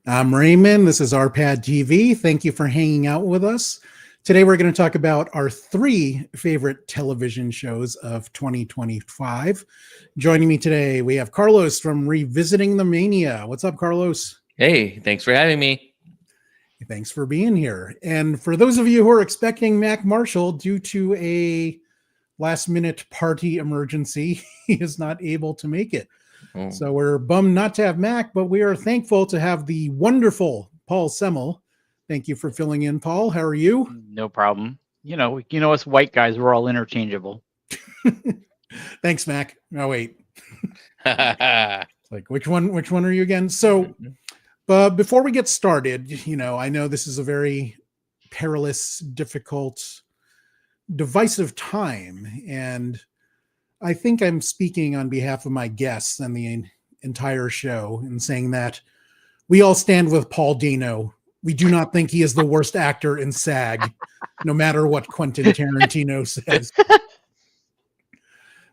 I'm Raymond. This is RPadTV. Thank you for hanging out with us. Today, we're going to talk about our 3 favorite television shows of 2025. Joining me today, we have Carlos from Revisiting the Mania. What's up, Carlos? Hey, thanks for having me. Thanks for being here. And for those of you who are expecting Mac Marshall due to a last-minute party emergency, he is not able to make it. Oh. So we're bummed not to have Mac, but we are thankful to have the wonderful Paul Semmel. Thank you for filling in, Paul. How are you? No problem. You know, us white guys, we're all interchangeable. Thanks, Mac. Oh, wait. Like, which one are you again? So, but before we get started, I know this is a very perilous, difficult, divisive time, and I think I'm speaking on behalf of my guests and the entire show in saying that we all stand with Paul Dano. We do not think he is the worst actor in SAG, no matter what Quentin Tarantino says. That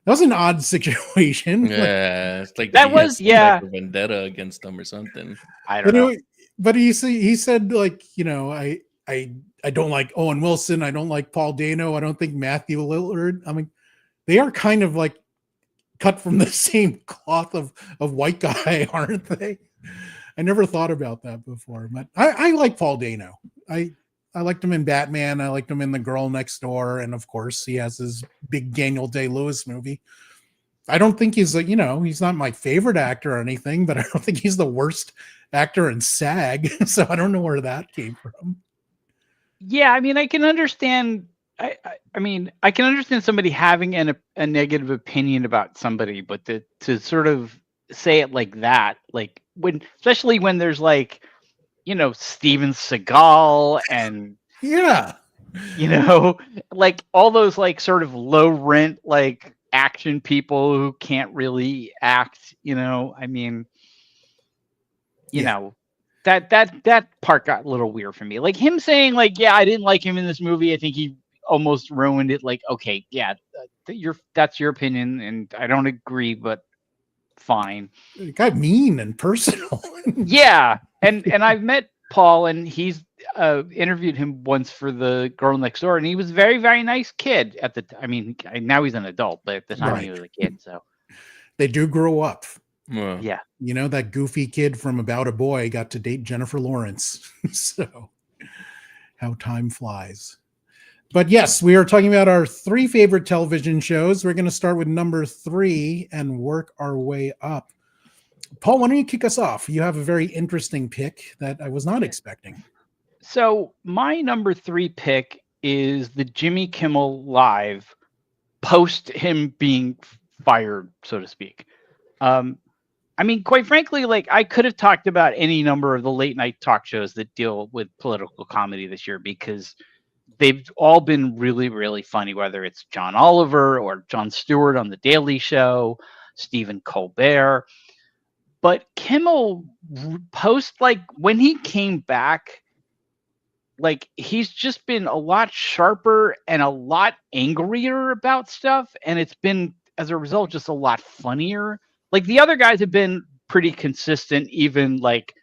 was an odd situation. Yeah, it's like that was like a vendetta against them or something. I don't know. But he said, like, I don't like Owen Wilson. I don't like Paul Dano. I don't think Matthew Lillard. I mean, they are kind of like cut from the same cloth of white guy, aren't they? I never thought about that before, but I like Paul Dano. I liked him in Batman. I liked him in The Girl Next Door. And of course he has his big Daniel Day-Lewis movie. I don't think he's he's not my favorite actor or anything, but I don't think he's the worst actor in SAG. So I don't know where that came from. Yeah. I mean, I can understand. I mean, I can understand somebody having a negative opinion about somebody, but to sort of say it like that, like especially when there's like, Steven Seagal and like all those like sort of low rent, like action people who can't really act, I mean, that part got a little weird for me. Like him saying like, yeah, I didn't like him in this movie. I think he almost ruined it. Like, okay, yeah, that's your opinion, and I don't agree, but fine. It got mean and personal. Yeah, and I've met Paul, and he's interviewed him once for The Girl Next Door, and he was a very, very nice kid at the. I mean, now he's an adult, but at the time he was a kid. So they do grow up. Yeah, that goofy kid from About a Boy got to date Jennifer Lawrence. So how time flies. But yes, we are talking about our 3 favorite television shows. We're going to start with number 3 and work our way up. Paul, why don't you kick us off? You have a very interesting pick that I was not expecting. So my number 3 pick is the Jimmy Kimmel Live post him being fired, so to speak. I mean, quite frankly, like I could have talked about any number of the late night talk shows that deal with political comedy this year because they've all been really, really funny, whether it's John Oliver or Jon Stewart on The Daily Show, Stephen Colbert. But Kimmel post, like when he came back, like he's just been a lot sharper and a lot angrier about stuff. And it's been, as a result, just a lot funnier. Like the other guys have been pretty consistent, even like,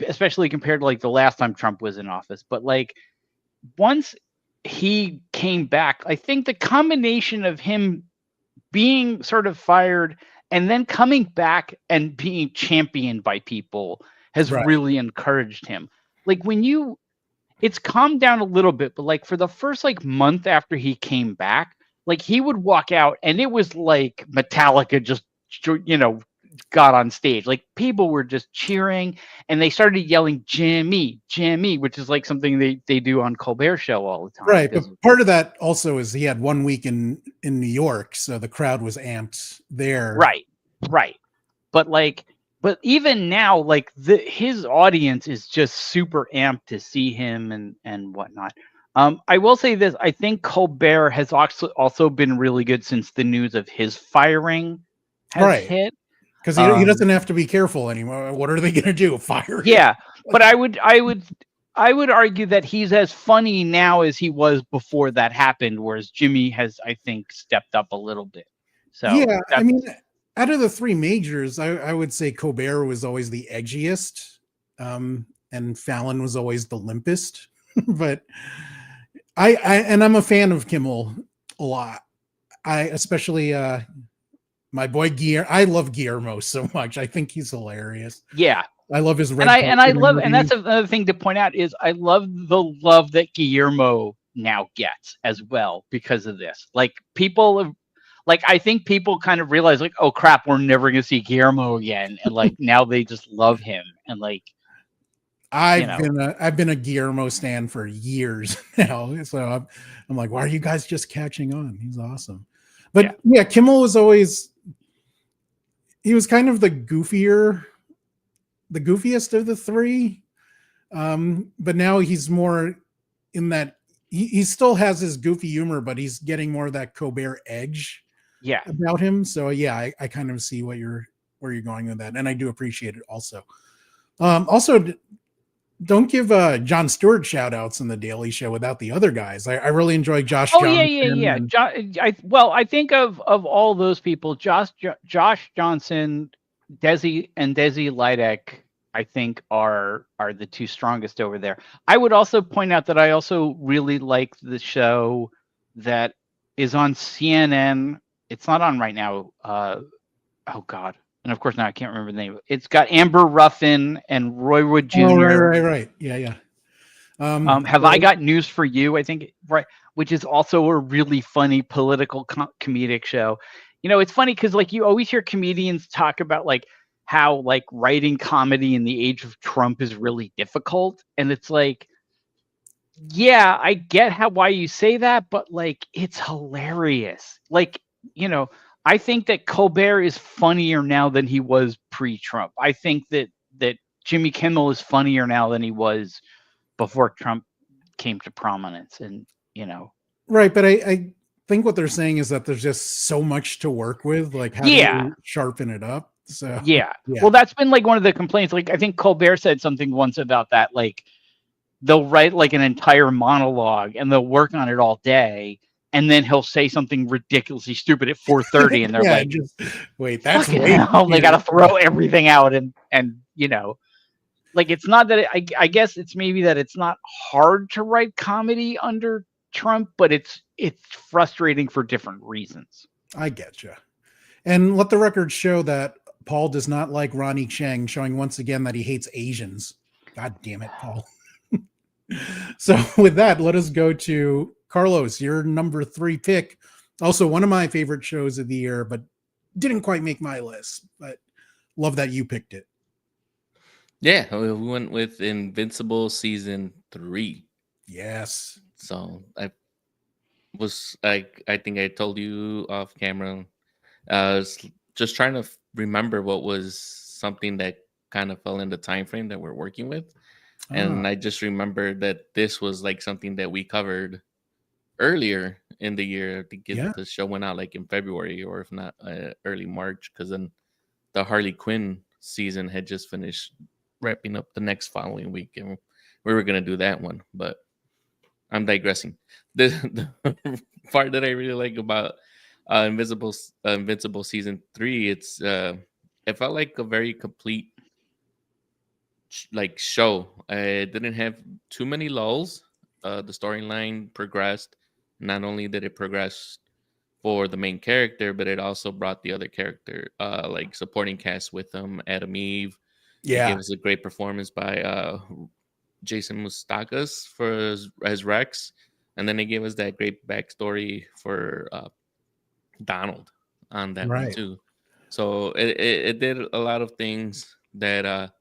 especially compared to like the last time Trump was in office. But like, once he came back, I think the combination of him being sort of fired and then coming back and being championed by people has really encouraged him. Like it's calmed down a little bit, but like for the first like month after he came back, like he would walk out and it was like Metallica just, got on stage. Like people were just cheering and they started yelling Jimmy, which is like something they do on Colbert Show all the time. Right. But part of that also is he had 1 week in New York, so the crowd was amped there. Right. But even now, like his audience is just super amped to see him and whatnot. I will say this, I think Colbert has also been really good since the news of his firing has hit. Because he doesn't have to be careful anymore. What are they going to do? Fire? Yeah, but I would argue that he's as funny now as he was before that happened, whereas Jimmy has, I think, stepped up a little bit. So yeah, I mean, out of the 3 majors, I would say Colbert was always the edgiest. and Fallon was always the limpest. But I'm a fan of Kimmel a lot. I especially my boy Gear. I love Guillermo so much. I think he's hilarious. Yeah. I love his red. And I love, and that's another thing to point out is I love the love that Guillermo now gets as well because of this. Like I think people kind of realize like, oh crap, we're never gonna see Guillermo again, and like now they just love him, and like I've been a Guillermo stan for years now, so I'm like, why are you guys just catching on? He's awesome. But yeah, Kimmel was always, he was kind of the goofiest of the three. But now he's more in that he still has his goofy humor, but he's getting more of that Colbert edge about him. So yeah, I kind of see where you're going with that. And I do appreciate it also. Also, don't give Jon Stewart shout outs in the Daily Show without the other guys. I really enjoy Josh. Oh, Johnson yeah. I think of all those people, Josh Johnson, Desi Lidek, I think are the two strongest over there. I would also point out that I also really like the show that is on CNN. It's not on right now. Oh God. And of course now I can't remember the name. It's got Amber Ruffin and Roy Wood Jr. Oh, right. Yeah. Have I got news for you? I think which is also a really funny political comedic show. You know, it's funny because like you always hear comedians talk about like how like writing comedy in the age of Trump is really difficult, and it's like, yeah, I get why you say that, but like it's hilarious. Like, you know, I think that Colbert is funnier now than he was pre-Trump. I think that Jimmy Kimmel is funnier now than he was before Trump came to prominence. And, you know. Right. But I think what they're saying is that there's just so much to work with. Like, how do you sharpen it up? So, yeah. Well, that's been like one of the complaints. Like, I think Colbert said something once about that. Like, they'll write like an entire monologue and they'll work on it all day. And then he'll say something ridiculously stupid at 4:30, and they're like, "Wait, that's they got to throw everything out." And you know, like it's not that I guess it's maybe that it's not hard to write comedy under Trump, but it's frustrating for different reasons. I get you. And let the record show that Paul does not like Ronnie Chang, showing once again that he hates Asians. God damn it, Paul. So with that, let us go to Carlos, your number 3 pick. Also one of my favorite shows of the year, but didn't quite make my list, but love that you picked it. Yeah, we went with Invincible season 3. Yes. So I think I told you off camera. I was just trying to remember what was something that kind of fell in the time frame that we're working with. And I just remembered that this was like something that we covered earlier in the year. I think the show went out like in February, or if not early March, because then the Harley Quinn season had just finished wrapping up the next following week, and we were going to do that one, but I'm digressing. The part that I really like about Invincible season 3, it felt like a very complete like show. It didn't have too many lulls. The storyline progressed. Not only did it progress for the main character, but it also brought the other character, like supporting cast with them. Adam Eve, it gave us a great performance by Jason Mustakas as Rex, and then they gave us that great backstory for Donald on that one too. So it did a lot of things that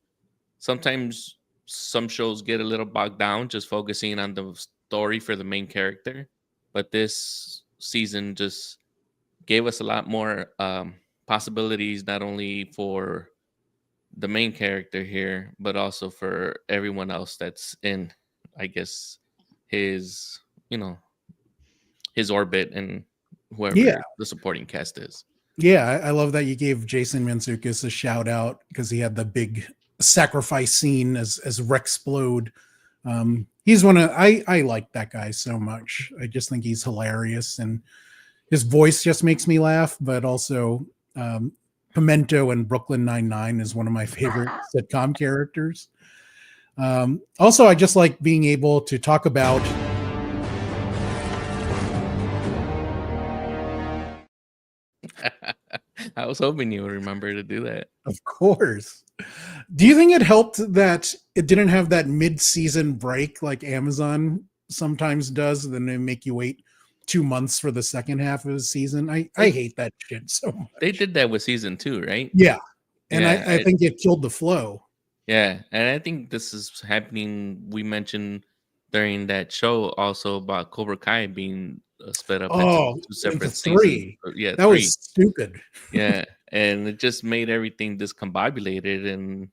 sometimes some shows get a little bogged down just focusing on the story for the main character, but this season just gave us a lot more possibilities, not only for the main character here, but also for everyone else that's in, I guess, his orbit and whoever the supporting cast is. Yeah, I love that you gave Jason Mantzoukas a shout out because he had the big sacrifice scene as Rexplode. He's I like that guy so much. I just think he's hilarious, and his voice just makes me laugh. But also, Pimento and Brooklyn Nine-Nine is one of my favorite sitcom characters. Also, I just like being able to talk about. I was hoping you would remember to do that. Of course. Do you think it helped that it didn't have that mid-season break like Amazon sometimes does? Then they make you wait 2 months for the second half of the season. I hate that shit so much. They did that with season 2, right? Yeah. And Yeah, I think it killed the flow. Yeah, and I think this is happening. We mentioned during that show also about Cobra Kai being split up into Oh, 2 into separate seasons. three. Yeah, That 3. was stupid. Yeah, and it just made everything discombobulated. And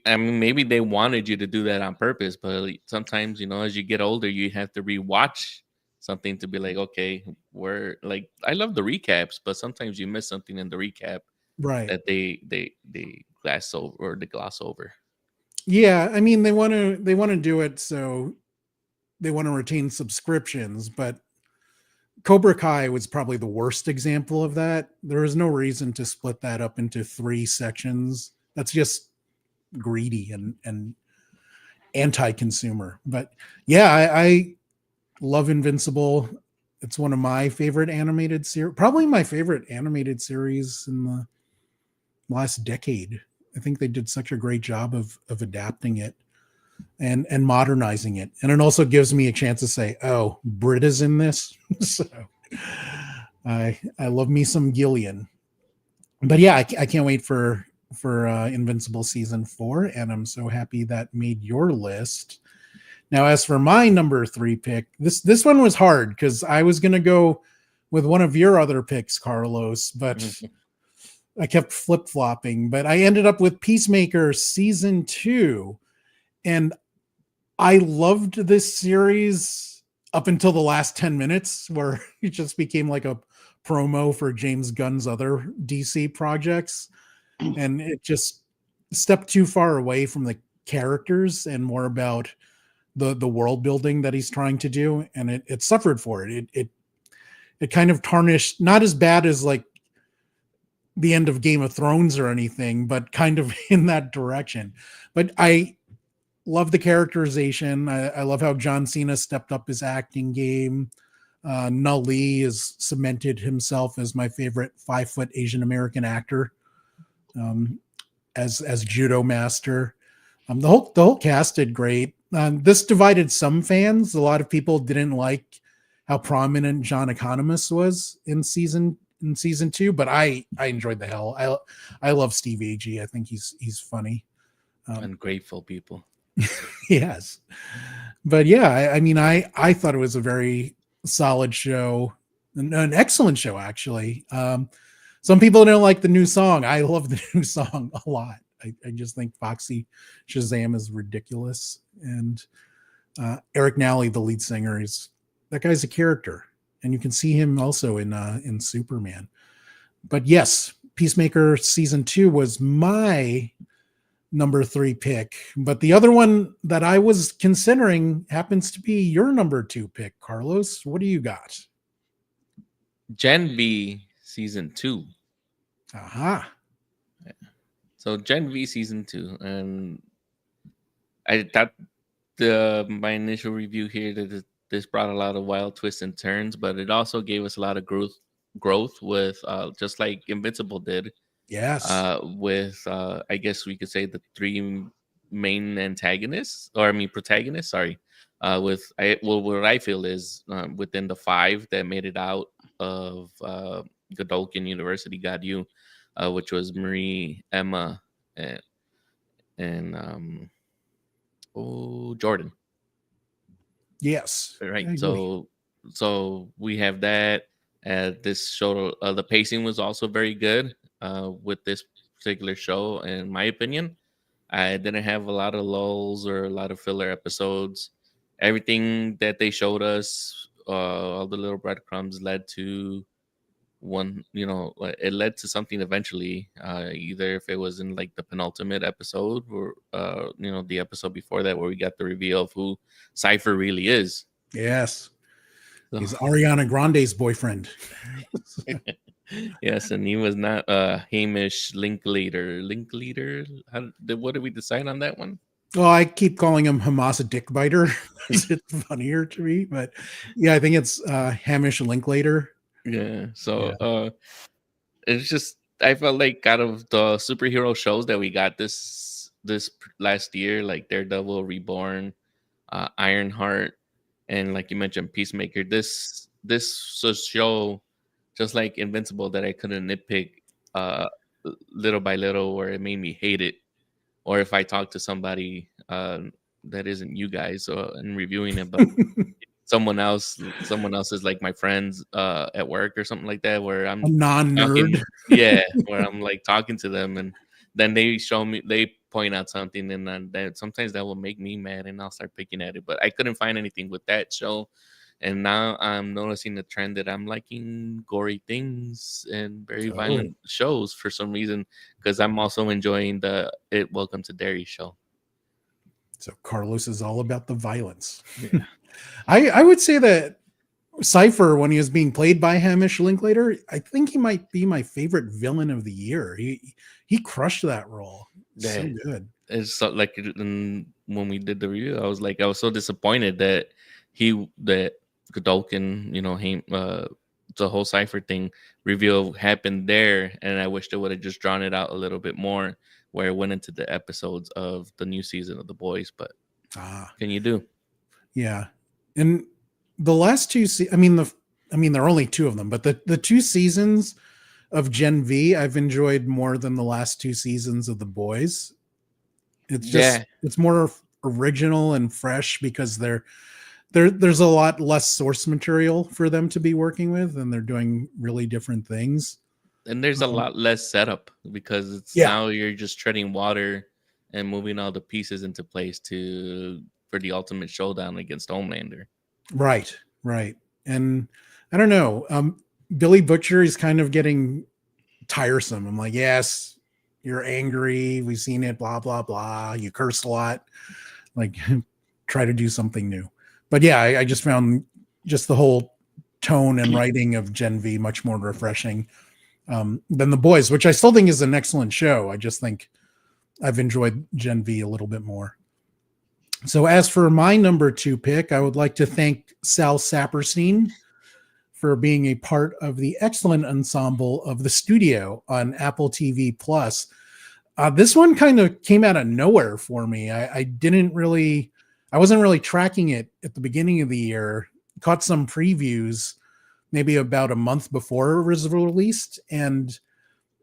I mean, maybe they wanted you to do that on purpose, but sometimes, as you get older, you have to rewatch something to be like, okay, where, like, I love the recaps, but sometimes you miss something in the recap Right. that they gloss over or they gloss over. Yeah, I mean they want to do it so they want to retain subscriptions, but Cobra Kai was probably the worst example of that. There is no reason to split that up into 3 sections. That's just greedy and anti-consumer. But yeah, I love Invincible. It's one of my favorite animated series, probably my favorite animated series in the last decade. I think they did such a great job of adapting it and modernizing it. And it also gives me a chance to say, oh, Britta's in this. So I love me some Gillian. But yeah, I can't wait for Invincible season 4, and I'm so happy that made your list. Now, as for my number 3 pick, this one was hard because I was gonna go with one of your other picks, Carlos, but I kept flip-flopping. But I ended up with Peacemaker season 2, and I loved this series up until the last 10 minutes, where it just became like a promo for James Gunn's other DC projects. And it just stepped too far away from the characters and more about the world building that he's trying to do. And it suffered for it. It kind of tarnished, not as bad as like the end of Game of Thrones or anything, but kind of in that direction. But I love the characterization. I love how John Cena stepped up his acting game. Nali has cemented himself as my favorite 5-foot Asian American actor, as judo master. The whole cast did great. This divided some fans. A lot of people didn't like how prominent John Economist was in season 2, but I enjoyed the hell. I love Steve Agee. I think he's funny. Ungrateful people. Yes, but yeah, I mean, I thought it was a very solid show, an excellent show actually. Some people don't like the new song. I love the new song a lot. I just think Foxy Shazam is ridiculous, and Eric Nally, the lead singer, that guy's a character, and you can see him also in Superman. But yes, Peacemaker season 2 was my number 3 pick, but the other one that I was considering happens to be your number 2 pick, Carlos. What do you got? Gen V season 2. Aha. So Gen V season 2, and I thought my initial review here that this brought a lot of wild twists and turns, but it also gave us a lot of growth with just like Invincible did. Yes. With I guess we could say the 3 main antagonists, or I mean protagonists. Sorry. What I feel is within the 5 that made it out of Godolkin University, got you, which was Marie, Emma, and Jordan. Yes. Right. So we have that. This show, the pacing was also very good with this particular show, in my opinion. I didn't have a lot of lulls or a lot of filler episodes. Everything that they showed us, all the little breadcrumbs led to it led to something eventually. Either if it was in like the penultimate episode, or the episode before that where we got the reveal of who Cypher really is. Yes. He's Ariana Grande's boyfriend. Yes, and he was not Hamish Linklater. What did we decide on that one? Well, I keep calling him Hamas a dick biter. It's funnier to me, but yeah, I think it's Hamish Linklater. Yeah. So it's just I felt like out of the superhero shows that we got this last year, like Daredevil, Reborn, Ironheart, and like you mentioned, Peacemaker. This was a show just like Invincible that I couldn't nitpick uh little by little, where it made me hate it. Or if I talk to somebody that isn't you guys and reviewing it, but someone else is like my friends at work or something like that, where A I'm non-nerd. talking, yeah, where I'm like talking to them, and then they point out something, and then that sometimes that will make me mad, and I'll start picking at it. But I couldn't find anything with that show, and now I'm noticing the trend that I'm liking gory things and very violent shows for some reason, because I'm also enjoying the It Welcome to Derry show. So Carlos is all about the violence. Yeah. I would say that Cypher, when he was being played by Hamish Linklater, I think he might be my favorite villain of the year. He crushed that role. So Yeah. good. It's so, like when we did the review, I was so disappointed that Godolkin, the whole Cypher thing reveal happened there, and I wish they would have just drawn it out a little bit more, where it went into the episodes of the new season of The Boys. But can you do? Yeah, and the last two, I mean, there are only two of them, but the two seasons of Gen V I've enjoyed more than the last two seasons of The Boys. It's just it's more original and fresh because there's a lot less source material for them to be working with, and they're doing really different things. And there's a lot less setup because it's now you're just treading water and moving all the pieces into place for the ultimate showdown against Homelander. Right. And I don't know. Billy Butcher is kind of getting tiresome. I'm like, yes, you're angry. We've seen it, blah, blah, blah. You curse a lot. Like, try to do something new. But yeah, I just found just the whole tone and writing of Gen V much more refreshing than The Boys, which I still think is an excellent show. I just think I've enjoyed Gen V a little bit more. So as for my number 2 pick, I would like to thank Sal Saperstein for being a part of the excellent ensemble of The Studio on Apple TV Plus. This one kind of came out of nowhere for me. I wasn't really tracking it at the beginning of the year. Caught some previews maybe about a month before it was released, and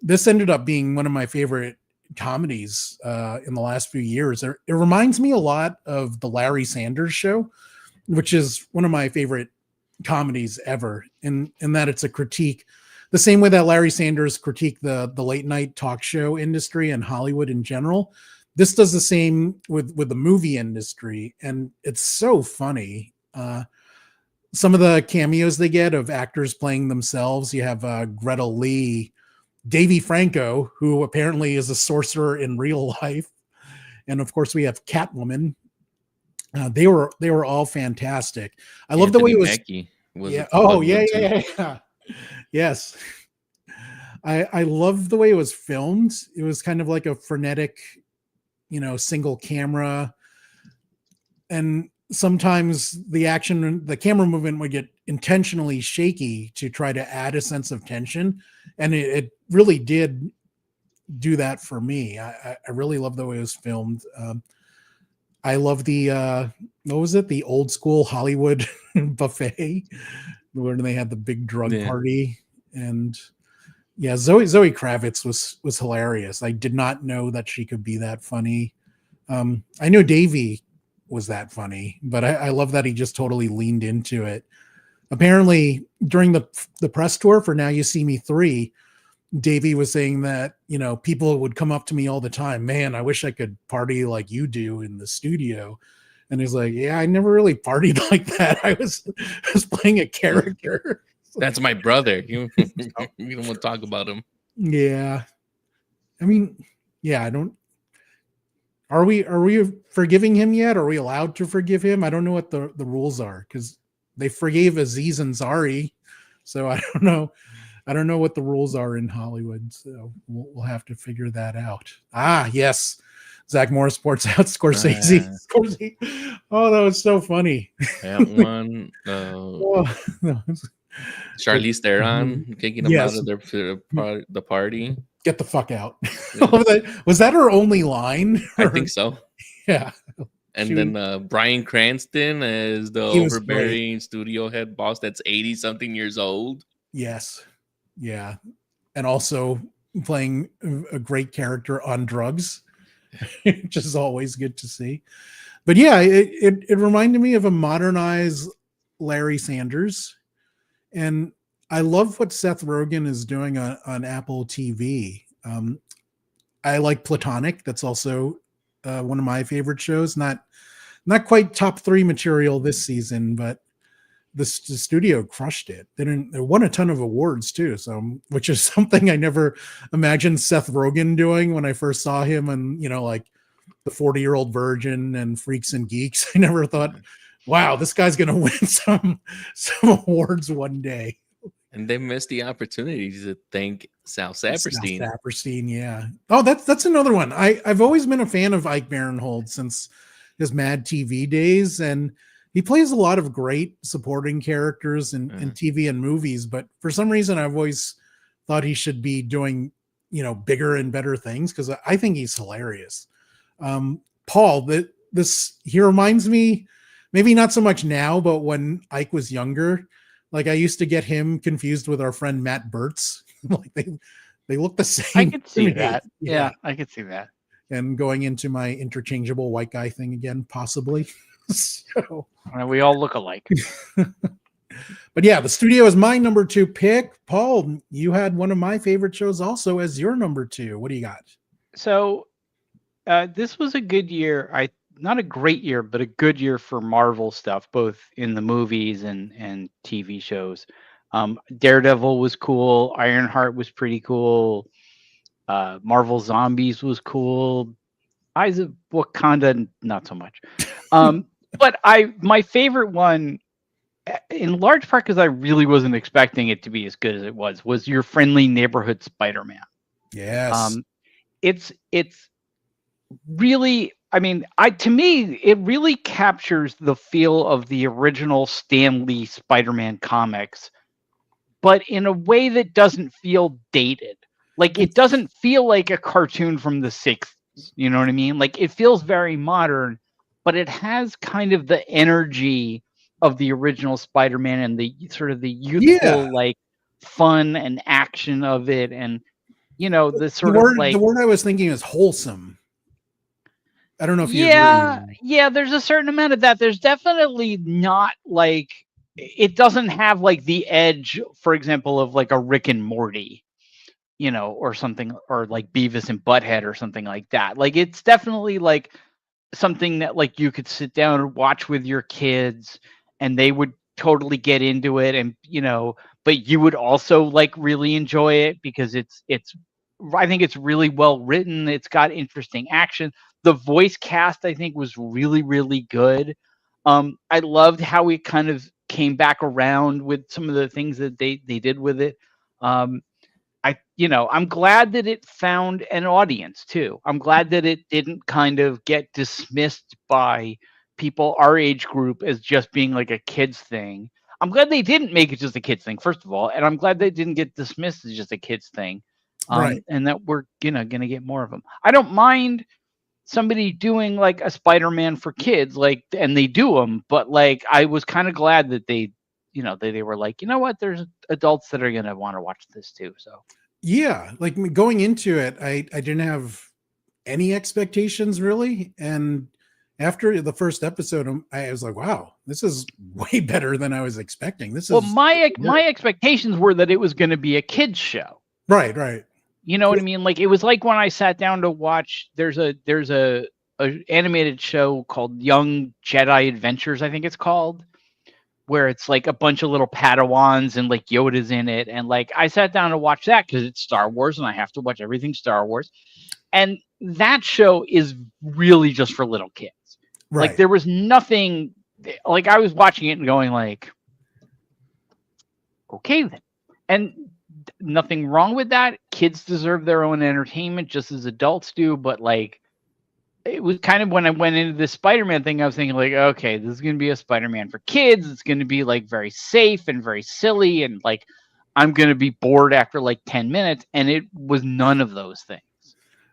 this ended up being one of my favorite comedies in the last few years. It reminds me a lot of the Larry Sanders Show, which is one of my favorite comedies ever, in that it's a critique the same way that Larry Sanders critiqued the late night talk show industry and Hollywood in general. This does the same with the movie industry, and it's so funny. Some of the cameos they get of actors playing themselves. You have Greta Lee, Davy Franco, who apparently is a sorcerer in real life, and of course we have Catwoman. They were all fantastic. I love the way it was. Mackie was Yeah. Yes. I love the way it was filmed. It was kind of like a frenetic, single camera. And sometimes the camera movement would get intentionally shaky to try to add a sense of tension. And it really did do that for me. I really love the way it was filmed. I love the the old school Hollywood buffet where they had the big drug party. And yeah, Zoe Kravitz was hilarious. I did not know that she could be that funny. I know Davey was that funny, but I love that he just totally leaned into it. Apparently, during the press tour for Now You See Me 3, Davey was saying that, people would come up to me all the time. Man, I wish I could party like you do in the studio. And he's like, yeah, I never really partied like that. I was playing a character. That's my brother. You don't want to talk about him. Yeah. I mean, yeah, are we forgiving him yet? Are we allowed to forgive him? I don't know what the rules are, because they forgave Aziz Ansari. So I don't know. I don't know what the rules are in Hollywood. So we'll have to figure that out. Yes. Zach Morris Sports Out, Scorsese. Scorsese. Oh, that was so funny. That one. Oh, that was- Charlize Theron kicking them out Yes. of the party. Get the fuck out. Yeah. Was that her only line? I think so. Yeah. And She then Bryan Cranston as the He was overbearing studio head boss that's 80 something years old. Yes. Yeah. And also playing a great character on drugs, which is always good to see. But yeah, it reminded me of a modernized Larry Sanders. And I love what Seth Rogen is doing on Apple TV. I like Platonic. That's also one of my favorite shows. Not quite top 3 material this season, but the studio crushed it. They won a ton of awards too. So, which is something I never imagined Seth Rogen doing when I first saw him, and like the 40-Year-Old Virgin and Freaks and Geeks. I never thought, wow, this guy's gonna win some awards one day. And they missed the opportunity to thank Sal Saperstein. Sal Saperstein, yeah. Oh, that's another one. I've always been a fan of Ike Barinholtz since his Mad TV days, and he plays a lot of great supporting characters in TV and movies. But for some reason, I've always thought he should be doing bigger and better things, because I think he's hilarious. Paul, he reminds me, maybe not so much now, but when Ike was younger. Like, I used to get him confused with our friend Matt Bertz. Like they look the same. I could see that. Yeah, I could see that. And going into my interchangeable white guy thing again, possibly. So we all look alike. But yeah, the studio is my number 2 pick. Paul, you had one of my favorite shows also as your number 2. What do you got? So this was a good year. Not a great year, but a good year for Marvel stuff, both in the movies and TV shows. Daredevil was cool. Ironheart was pretty cool. Marvel Zombies was cool. Eyes of Wakanda, not so much. But my favorite one, in large part because I really wasn't expecting it to be as good as it was Your Friendly Neighborhood Spider-Man. Yes. It's really, to me, it really captures the feel of the original Stan Lee Spider-Man comics, but in a way that doesn't feel dated. Like, it doesn't feel like a cartoon from the 60s. You know what I mean? Like, it feels very modern, but it has kind of the energy of the original Spider-Man and the sort of the youthful, like, fun and action of it. And, the sort of like... The word I was thinking is wholesome. I don't know if you agree. Yeah, there's a certain amount of that. There's definitely not like, it doesn't have like the edge, for example, of like a Rick and Morty, or something, or like Beavis and Butthead or something like that. Like, it's definitely like something that like you could sit down and watch with your kids and they would totally get into it, and but you would also like really enjoy it because I think it's really well written. It's got interesting action. The voice cast, I think, was really, really good. I loved how it kind of came back around with some of the things that they did with it. I'm glad that it found an audience too. I'm glad that it didn't kind of get dismissed by people our age group as just being like a kids thing. I'm glad they didn't make it just a kids thing, first of all, and I'm glad they didn't get dismissed as just a kids thing. Right. And that we're gonna get more of them. I don't mind somebody doing like a Spider-Man for kids, like, and they do them, but like, I was kind of glad that they were like, what, there's adults that are gonna want to watch this too. So yeah, like, going into it, I didn't have any expectations really, and after the first episode, I was like, wow, this is way better than I was expecting. My expectations were that it was going to be a kids show. Right. You know what I mean? Like, it was like when I sat down to watch, there's a animated show called Young Jedi Adventures, I think it's called, where it's like a bunch of little Padawans and like Yoda's in it. And like, I sat down to watch that because it's Star Wars and I have to watch everything Star Wars. And that show is really just for little kids. Right. Like, there was nothing, like, I was watching it and going like, okay then. And nothing wrong with that. Kids deserve their own entertainment just as adults do, but like, it was kind of when I went into this Spider-Man thing, I was thinking like, okay, this is going to be a Spider-Man for kids. It's going to be like very safe and very silly. And like, I'm going to be bored after like 10 minutes. And it was none of those things.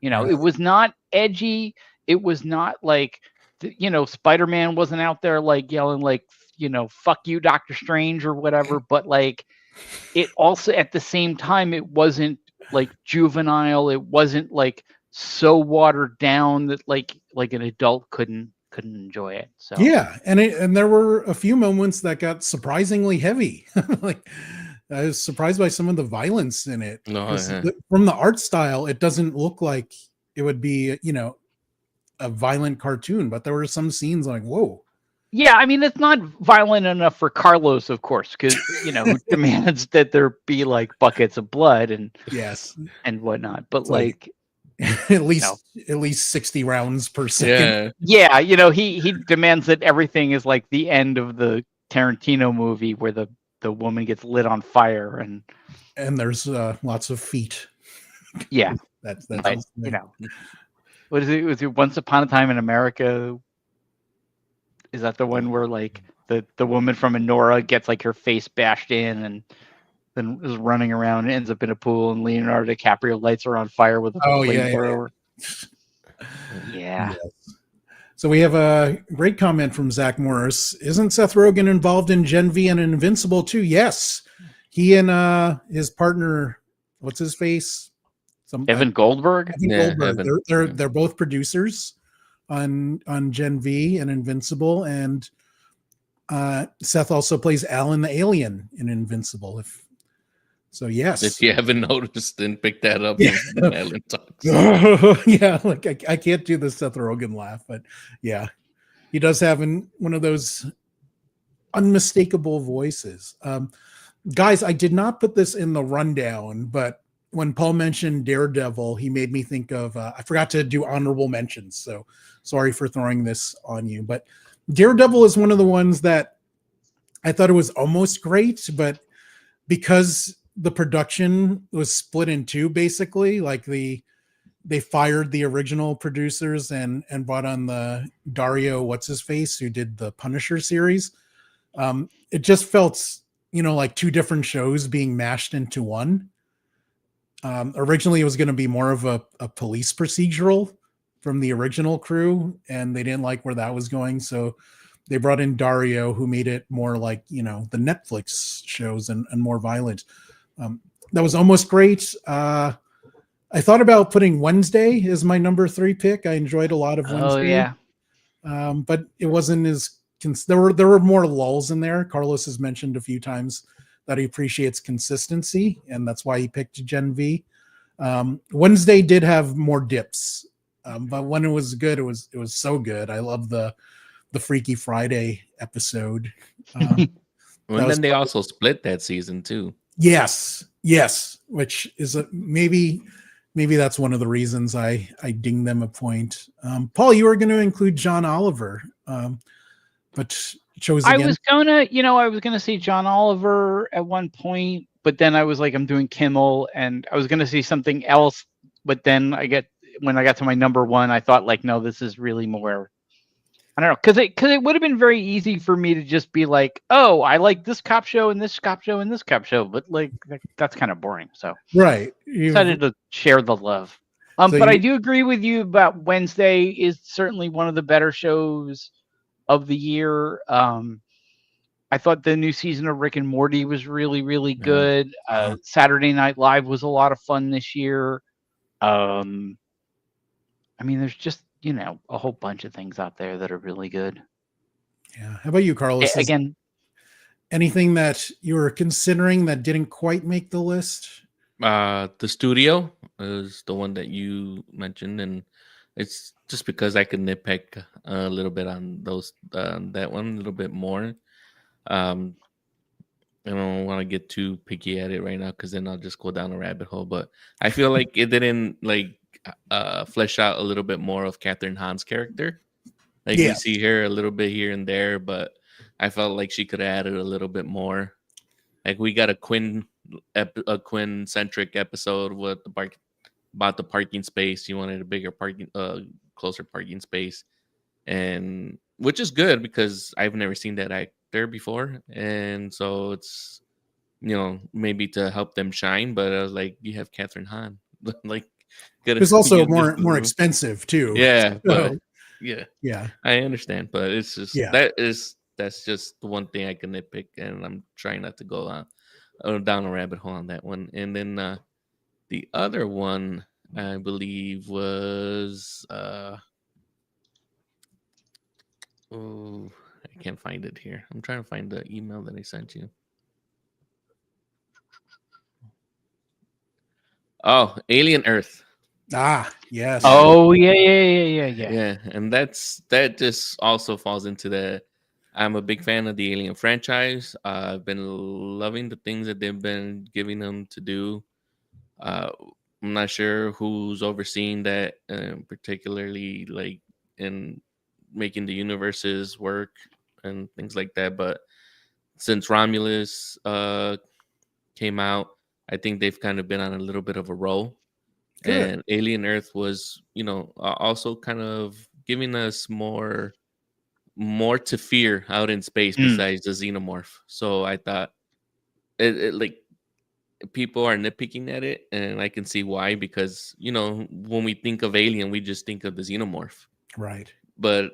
You know, Right. it was not edgy. It was not like, you know, Spider-Man wasn't out there like yelling like, you know, fuck you, Doctor Strange or whatever. But like, it also at the same time, it wasn't like juvenile. It wasn't like so watered down that like an adult couldn't enjoy it. So Yeah, and there were a few moments that got surprisingly heavy. Like I was surprised by some of the violence in it. No, 'Cause yeah. from the art style, it doesn't look like it would be, you know, a violent cartoon, but there were some scenes like, whoa. yeah, I mean, it's not violent enough for Carlos, of course, because you know who demands that there be like buckets of blood Yes. and whatnot. But It's like like at least 60 rounds per second. Yeah. yeah, you know, he demands that everything is like the end of the Tarantino movie where the woman gets lit on fire and And there's lots of feet. yeah, That's but, his you thing. know, what is it? Was it Once Upon a Time in America? Is that the one where like the woman from Andor gets like her face bashed in and then is running around and ends up in a pool and Leonardo DiCaprio lights her on fire with a Oh, yeah, flamethrower? Yeah. Yes. So we have a great comment from Zach Morris. Isn't Seth Rogen involved in Gen V and Invincible too? Yes. He and his partner, what's his face? Evan Goldberg. Evan Yeah, Goldberg. Evan. They're both producers on Gen V and Invincible, and Seth also plays Alan the alien in Invincible. So yes. If you haven't noticed, then pick that up. Yeah. When Alan talks. Yeah, like I can't do the Seth Rogen laugh, but yeah, he does have one of those unmistakable voices. Guys, I did not put this in the rundown, but when Paul mentioned Daredevil, he made me think of I forgot to do honorable mentions, so sorry for throwing this on you, but Daredevil is one of the ones that I thought it was almost great, but because the production was split in two, basically, like they fired the original producers and brought on the Dario what's his face who did the Punisher series. It just felt, you know, like two different shows being mashed into one. Originally, it was going to be more of a police procedural from the original crew, and they didn't like where that was going, so they brought in Dario, who made it more like, you know, the Netflix shows and more violent. That was almost great. I thought about putting Wednesday as my number 3 pick. I enjoyed a lot of Wednesday. Oh yeah. But it wasn't as there were more lulls in there. Carlos has mentioned a few times that he appreciates consistency, and that's why he picked Gen V. Wednesday did have more dips, but when it was good, it was so good. I love the Freaky Friday episode. And then they fun. also split that season too. Yes, which is maybe that's one of the reasons I ding them a point. Paul, you were going to include John Oliver, but chose again. I was gonna see John Oliver at one point, but then I was like, I'm doing Kimmel, and I was gonna see something else, but then when I got to my number 1, I thought like, no, this is really more. I don't know, because it would have been very easy for me to just be like, oh, I like this cop show and this cop show and this cop show, but like that's kind of boring. So right, decided to share the love. But I do agree with you about Wednesday is certainly one of the better shows of the year. I thought the new season of Rick and Morty was really, really good. Saturday Night Live was a lot of fun this year. I mean, there's just, you know, a whole bunch of things out there that are really good. Yeah. How about you, Carlos? Again, anything that you were considering that didn't quite make the list? The Studio is the one that you mentioned, and it's just because I could nitpick a little bit on that one a little bit more. I don't want to get too picky at it right now because then I'll just go down a rabbit hole. But I feel like it didn't flesh out a little bit more of Catherine Hahn's character. Like we see her a little bit here and there, but I felt like she could have added a little bit more. Like we got a Quinn-centric episode with about the parking space. He wanted a bigger closer parking space, and which is good because I've never seen that actor before, and so it's maybe to help them shine. But I was like, you have Catherine Hahn, like, It's also use this more room. expensive too. Yeah, but So, yeah, yeah, I understand, but it's just yeah. that's just the one thing I can nitpick, and I'm trying not to go down a rabbit hole on that one. And then the other one I believe was oh, I can't find it here. I'm trying to find the email that I sent you. Oh, Alien Earth. Ah, yes. Oh yeah. Yeah, and that just also falls into the. I'm a big fan of the Alien franchise. I've been loving the things that they've been giving them to do. Uh, I'm not sure who's overseeing that, particularly like in making the universes work and things like that. But since Romulus came out, I think they've kind of been on a little bit of a roll. Good. And Alien Earth was, also kind of giving us more to fear out in space besides the xenomorph. So I thought it like people are nitpicking at it, and I can see why, because when we think of Alien, we just think of the xenomorph, Right. but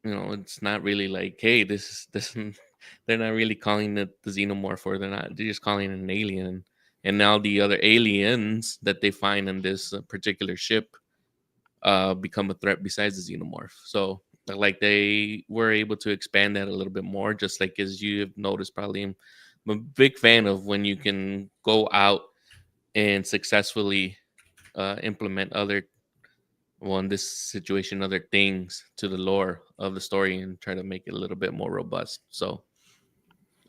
it's not really like, hey, this they're not really calling it the xenomorph, or they're just calling it an alien. And now the other aliens that they find in this particular ship become a threat besides the xenomorph. So like they were able to expand that a little bit more, just like as you have noticed. Probably I'm a big fan of when you can go out and successfully implement in this situation, other things to the lore of the story and try to make it a little bit more robust. So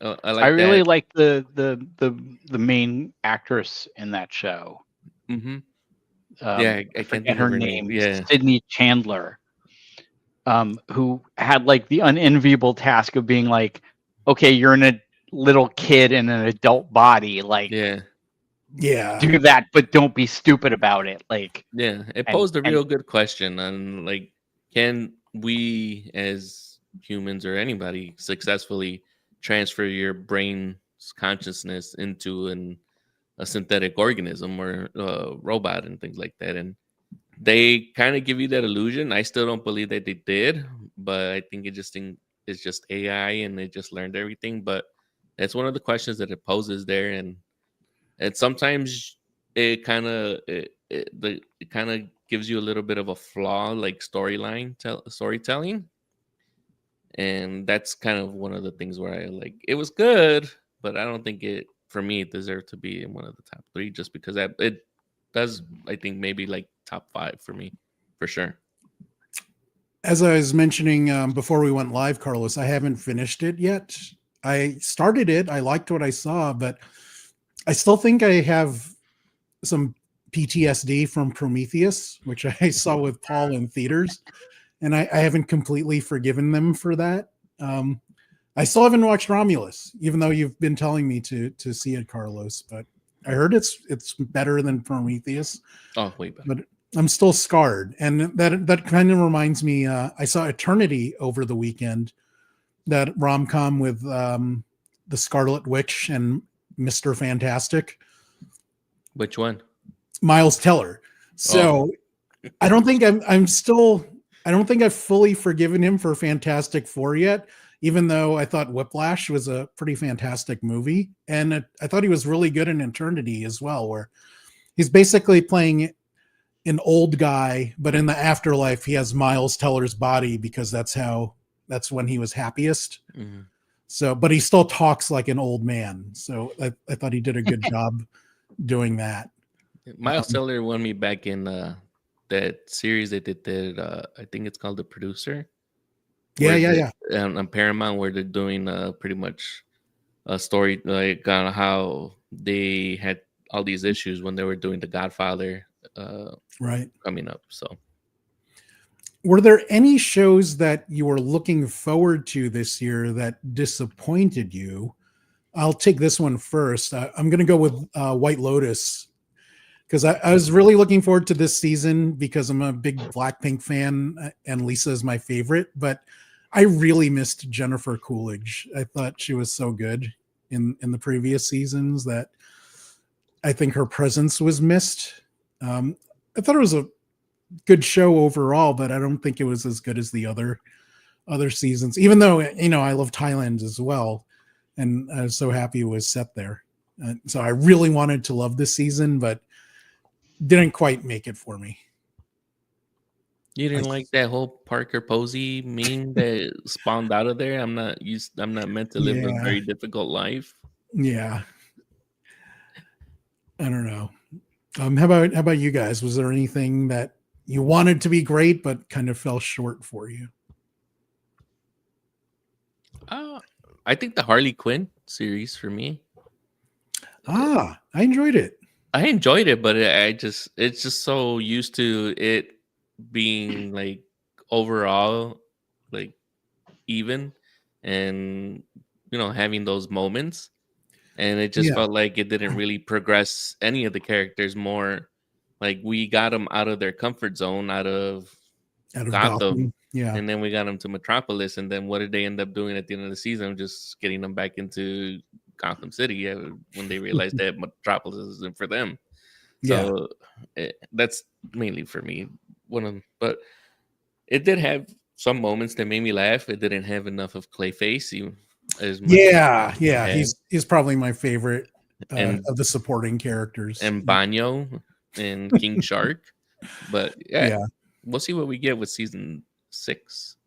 I like I really that. like the main actress in that show. Mm-hmm. Yeah, I can't Forget think her of her name. name. Yeah, Sydney Chandler, who had like the unenviable task of being like, okay, you're in a little kid in an adult body, like yeah, do that, but don't be stupid about it. Like, yeah. It and posed a real good question on like, can we as humans or anybody successfully transfer your brain's consciousness into a synthetic organism or a robot and things like that? And they kind of give you that illusion. I still don't believe that they did, but I think it's just AI and they just learned everything. But it's one of the questions that it poses there, and sometimes it kind of it kind of gives you a little bit of a flaw, like storytelling, and that's kind of one of the things where I like. It was good, but I don't think it for me it deserved to be in one of the top three, just because it does. I think maybe like top five for me, for sure. As I was mentioning before we went live, Carlos, I haven't finished it yet. I started it. I liked what I saw, but I still think I have some PTSD from Prometheus, which I saw with Paul in theaters, and I haven't completely forgiven them for that. I still haven't watched Romulus, even though you've been telling me to see it, Carlos. But I heard it's better than Prometheus. Oh, way better. But I'm still scarred, and that kind of reminds me. I saw Eternity over the weekend, that rom-com with the Scarlet Witch and Mr. Fantastic, Which one? Miles Teller. So I don't think I don't think I've fully forgiven him for Fantastic Four yet, even though I thought Whiplash was a pretty fantastic movie, and I thought he was really good in Eternity as well, where he's basically playing an old guy, but in the afterlife he has Miles Teller's body because that's when he was happiest. Mm-hmm. So, but he still talks like an old man. So I thought he did a good job doing that. Miles Teller won me back in that series they did that I think it's called The Producer. Yeah. On Paramount, where they're doing pretty much a story like on how they had all these issues when they were doing The Godfather Right. coming up. So were there any shows that you were looking forward to this year that disappointed you? I'll take this one first. I'm going to go with White Lotus. because I was really looking forward to this season because I'm a big Blackpink fan and Lisa is my favorite. But I really missed Jennifer Coolidge. I thought she was so good in the previous seasons that I think her presence was missed. I thought it was a good show overall, but I don't think it was as good as the other seasons. Even though I love Thailand as well, and I was so happy it was set there. So I really wanted to love this season, but didn't quite make it for me. You didn't like that whole Parker Posey meme that spawned out of there? I'm not meant to live a Yeah. very difficult life. Yeah. I don't know. How about you guys? Was there anything that you wanted to be great but kind of fell short for you? I think the Harley Quinn series for me. I enjoyed it. I enjoyed it, but it's just so used to it being like overall like even and having those moments, and it just Yeah. felt like it didn't really progress any of the characters more. Like we got them out of their comfort zone, out of Gotham, Yeah. and then we got them to Metropolis, and then what did they end up doing at the end of the season? Just getting them back into Gotham City when they realized that Metropolis isn't for them. Yeah. So that's mainly for me. But it did have some moments that made me laugh. It didn't have enough of Clayface as much. Yeah. as Yeah. it had. He's probably my favorite And of the supporting characters. and Banyo and King Shark. But yeah, Yeah. we'll see what we get with season 6.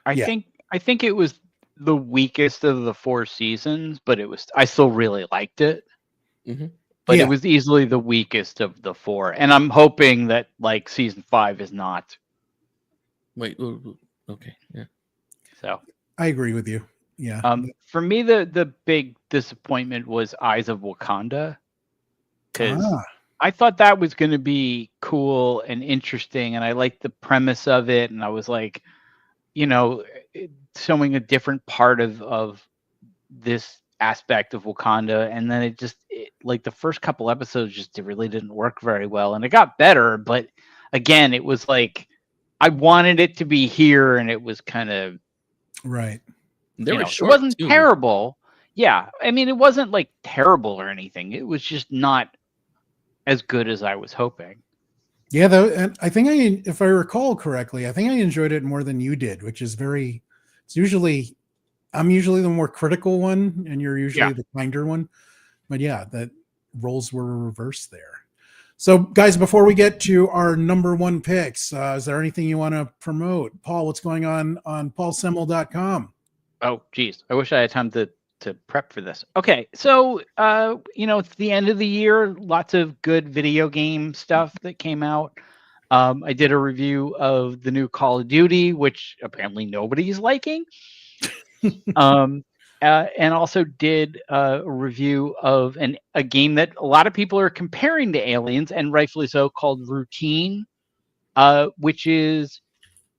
I Yeah. think it was the weakest of the 4 seasons, but I still really liked it. Mm-hmm. But Yeah. it was easily the weakest of the 4, and I'm hoping that like season 5 is not. Wait, okay, yeah. So I agree with you. Yeah. For me, the big disappointment was Eyes of Wakanda, because I thought that was going to be cool and interesting, and I liked the premise of it, and I was like, showing a different part of this aspect of Wakanda, and then it like the first couple episodes just really didn't work very well, and it got better, but again, it was like I wanted it to be here, and it was kind of right. They were it short. wasn't too. terrible. Yeah, I mean, it wasn't like terrible or anything. It was just not as good as I was hoping. Yeah, though, and I think if I recall correctly, I think I enjoyed it more than you did, which is I'm usually the more critical one, and you're usually the kinder one. But yeah, that roles were reversed there. So, guys, before we get to our number 1 picks, is there anything you want to promote? Paul, what's going on paulsemmel.com? Oh, geez. I wish I had time to prep for this. Okay. So, it's the end of the year. Lots of good video game stuff that came out. I did a review of the new Call of Duty, which apparently nobody's liking. And also did a review of a game that a lot of people are comparing to Aliens, and rightfully so, called Routine, which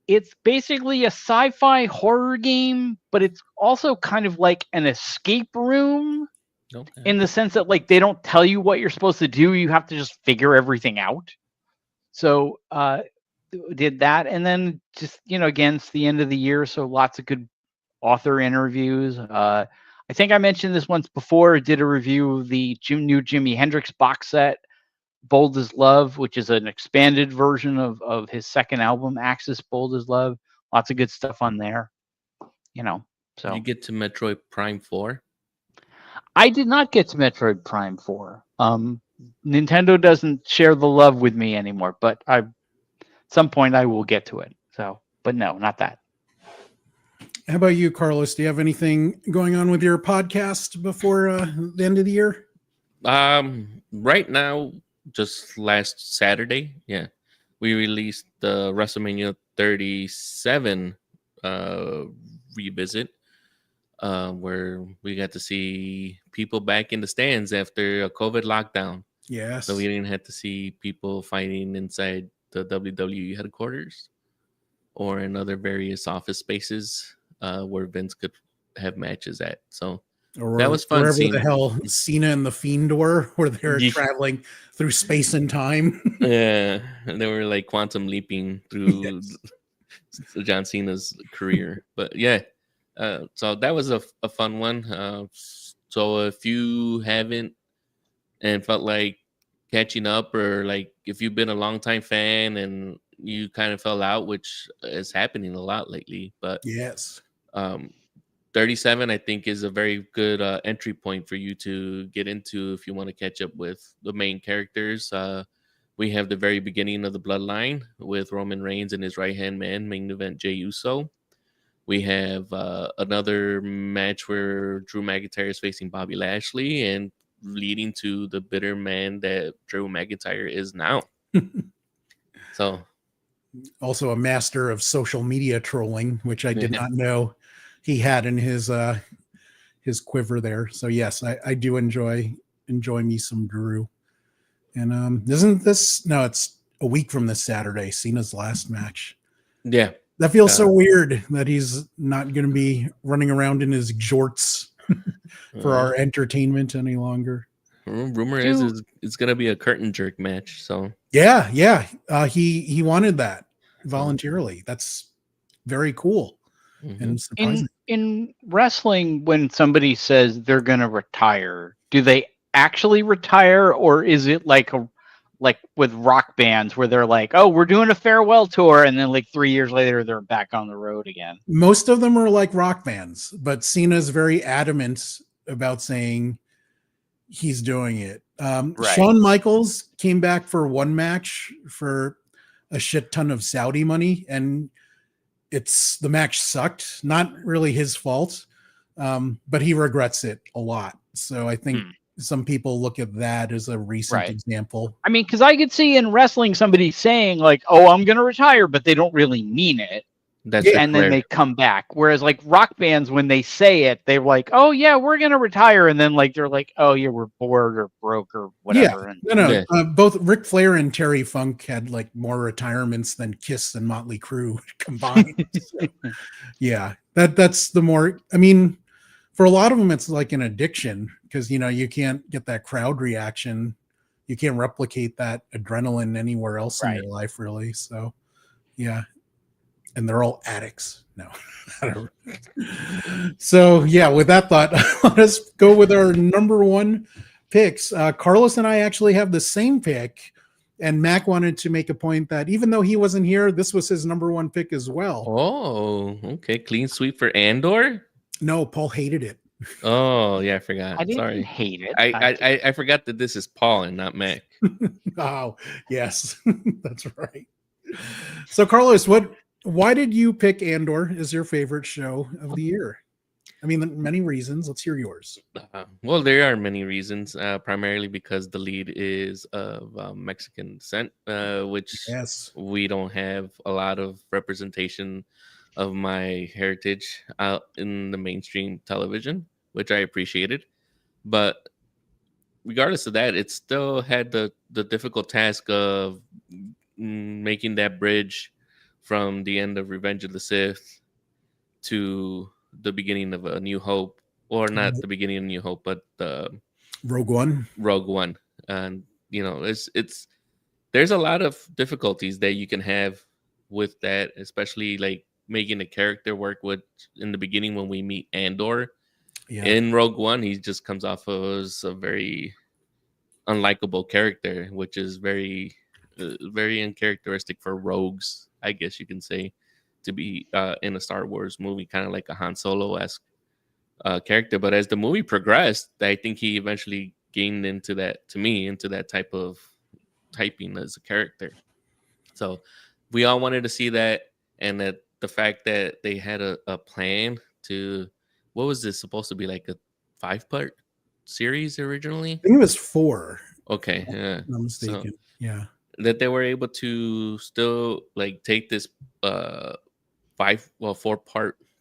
it's basically a sci-fi horror game, but it's also kind of like an escape room in the sense that like they don't tell you what you're supposed to do. You have to just figure everything out. So did that, and then just again, it's the end of the year, so lots of good author interviews. I think I mentioned this once before. I did a review of the new Jimi Hendrix box set, Bold as Love, which is an expanded version of his second album, Axis Bold as Love. Lots of good stuff on there. So Did you get to Metroid Prime 4? I did not get to Metroid Prime 4. Nintendo doesn't share the love with me anymore, but at some point I will get to it. So, but no, not that. How about you, Carlos? Do you have anything going on with your podcast before the end of the year? Right now, just last Saturday, we released the WrestleMania 37 revisit, where we got to see people back in the stands after a COVID lockdown. Yes. So we didn't have to see people fighting inside the WWE headquarters or in other various office spaces where Vince could have matches at. So or That was fun wherever the seeing. hell Cena and the Fiend were, where they're Ye- traveling through space and time. Yeah, they were like quantum leaping through Yes. John Cena's career. But yeah, so that was a fun one. So if you haven't and felt like catching up, or like if you've been a longtime fan and you kind of fell out, which is happening a lot lately, but Yes. um, 37 I think is a very good entry point for you to get into if you want to catch up with the main characters. We have the very beginning of the bloodline with Roman Reigns and his right hand man, main event Jey Uso. We have another match where Drew McIntyre is facing Bobby Lashley and leading to the bitter man that Drew McIntyre is now. So Also a master of social media trolling, which I did yeah. not know he had in his quiver there. So yes, I do enjoy me some Drew. And isn't this no, it's a week from this Saturday, Cena's last match. Yeah. That feels so weird that he's not going to be running around in his jorts for our entertainment any longer. Rumor is it's gonna be a curtain jerk match. So Yeah, he wanted that voluntarily. That's very cool and surprising. In wrestling, when somebody says they're going to retire, do they actually retire, or is it like with rock bands where they're like, "Oh, we're doing a farewell tour," and then like 3 years later they're back on the road again? Most of them are like rock bands, but Cena's very adamant about saying he's doing it. Right. Shawn Michaels came back for one match for a shit ton of Saudi money, and the match sucked. Not really his fault, but he regrets it a lot. So I think some people look at that as a recent example. I mean, because I could see in wrestling somebody saying like, "Oh, I'm going to retire," but they don't really mean it. That's and then they come back. Whereas like rock bands, when they say it, they're like, "Oh yeah, we're gonna retire," and then like they're like, "Oh yeah, we're bored or broke or whatever." Yeah, both Ric Flair and Terry Funk had like more retirements than Kiss and Motley Crue combined. So, yeah, that's the more. I mean, for a lot of them, it's like an addiction because you can't get that crowd reaction. You can't replicate that adrenaline anywhere else in your life, really. So, yeah. And they're all addicts. No. So yeah, with that thought, let us go with our number one picks. Carlos and I actually have the same pick, and Mac wanted to make a point that even though he wasn't here, this was his number one pick as well. Oh, okay. Clean sweep for Andor? No, Paul hated it. Oh yeah, I forgot. I didn't Sorry. hate it. I forgot that this is Paul and not Mac. Oh, yes. That's right. So Carlos, why did you pick Andor as your favorite show of the year? I mean, many reasons. Let's hear yours. Well, there are many reasons. Primarily because the lead is of Mexican descent, which we don't have a lot of representation of my heritage out in the mainstream television, which I appreciated. But regardless of that, it still had the difficult task of making that bridge from the end of Revenge of the Sith to the beginning of A New Hope, or not the beginning of New Hope, but Rogue One. Rogue One, and it's there's a lot of difficulties that you can have with that, especially like making a character work with in the beginning when we meet Andor. Yeah. In Rogue One, he just comes off as a very unlikable character, which is very very uncharacteristic for rogues, I guess you can say, to be in a Star Wars movie, kind of like a Han Solo-esque character. But as the movie progressed, I think he eventually gained into that type of typing as a character. So we all wanted to see that, and that the fact that they had a plan to, what was this supposed to be, like a 5-part series originally? I think it was 4. Okay, yeah. If I'm not mistaken. So, yeah. That they were able to still like take this 4-part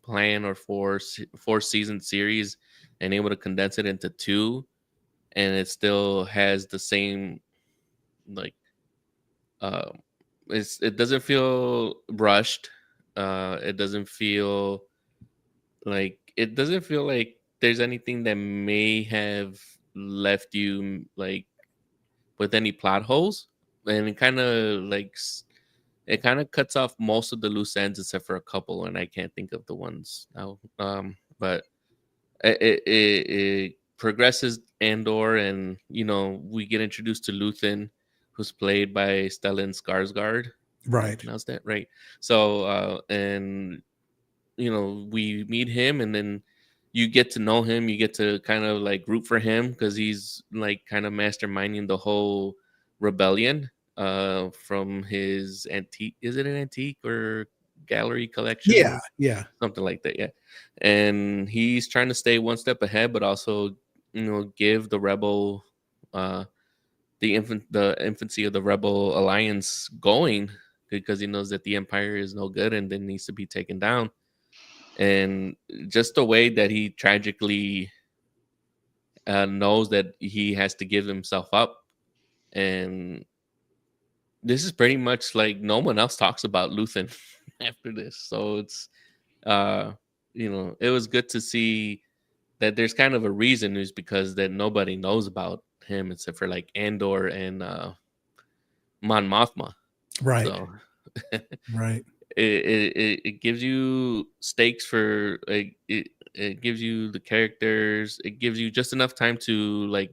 plan or 4-season series and able to condense it into 2, and it still has the same like it doesn't feel rushed. It doesn't feel like there's anything that may have left you like with any plot holes, and it kind of it kind of cuts off most of the loose ends except for a couple, and I can't think of the ones now. But it progresses Andor, and we get introduced to Luthen, who's played by Stellan Skarsgård. Right. Pronounce that right. So and we meet him, and then you get to know him. You get to kind of like root for him because he's like kind of masterminding the whole rebellion from his antique. Is it an antique or gallery collection? Yeah, something like that. Yeah, and he's trying to stay one step ahead, but also give the rebel the infancy of the rebel alliance going, because he knows that the empire is no good and then needs to be taken down. And just the way that he tragically knows that he has to give himself up. And this is pretty much like no one else talks about Luthen after this. So it's it was good to see that there's kind of a reason, is because that nobody knows about him except for like Andor and Mon Mothma. right. So Right. it gives you stakes for like it gives you the characters. It gives you just enough time to like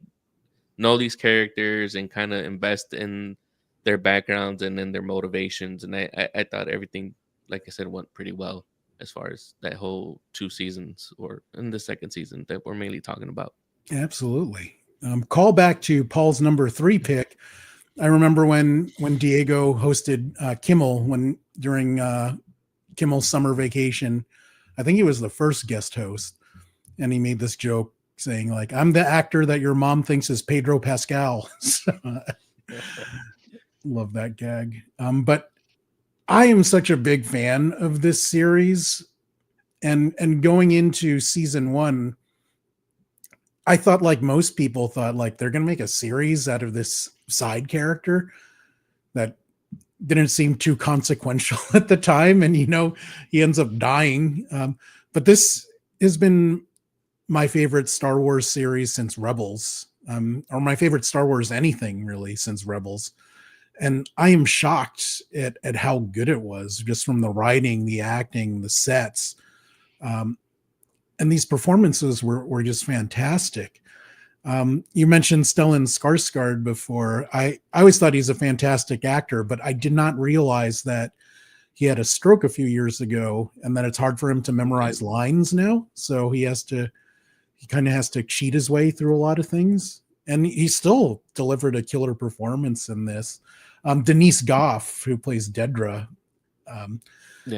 know these characters and kind of invest in their backgrounds and in their motivations. And I thought everything, like I said, went pretty well as far as that whole 2 seasons, or in the second season that we're mainly talking about. Absolutely. Call back to Paul's number 3 pick. I remember when Diego hosted Kimmel during Kimmel's summer vacation. I think he was the first guest host, and he made this joke saying like, "I'm the actor that your mom thinks is Pedro Pascal." Love that gag. But I am such a big fan of this series, and going into season 1, I thought, like most people thought, like they're going to make a series out of this side character that didn't seem too consequential at the time. And, he ends up dying. But this has been my favorite Star Wars series since Rebels, or my favorite Star Wars anything really since Rebels. And I am shocked at how good it was, just from the writing, the acting, the sets. And these performances were just fantastic. You mentioned Stellan Skarsgård before. I always thought he's a fantastic actor, but I did not realize that he had a stroke a few years ago and that it's hard for him to memorize lines now. So he kind of has to cheat his way through a lot of things. And he still delivered a killer performance in this. Denise Goff, who plays Dedra,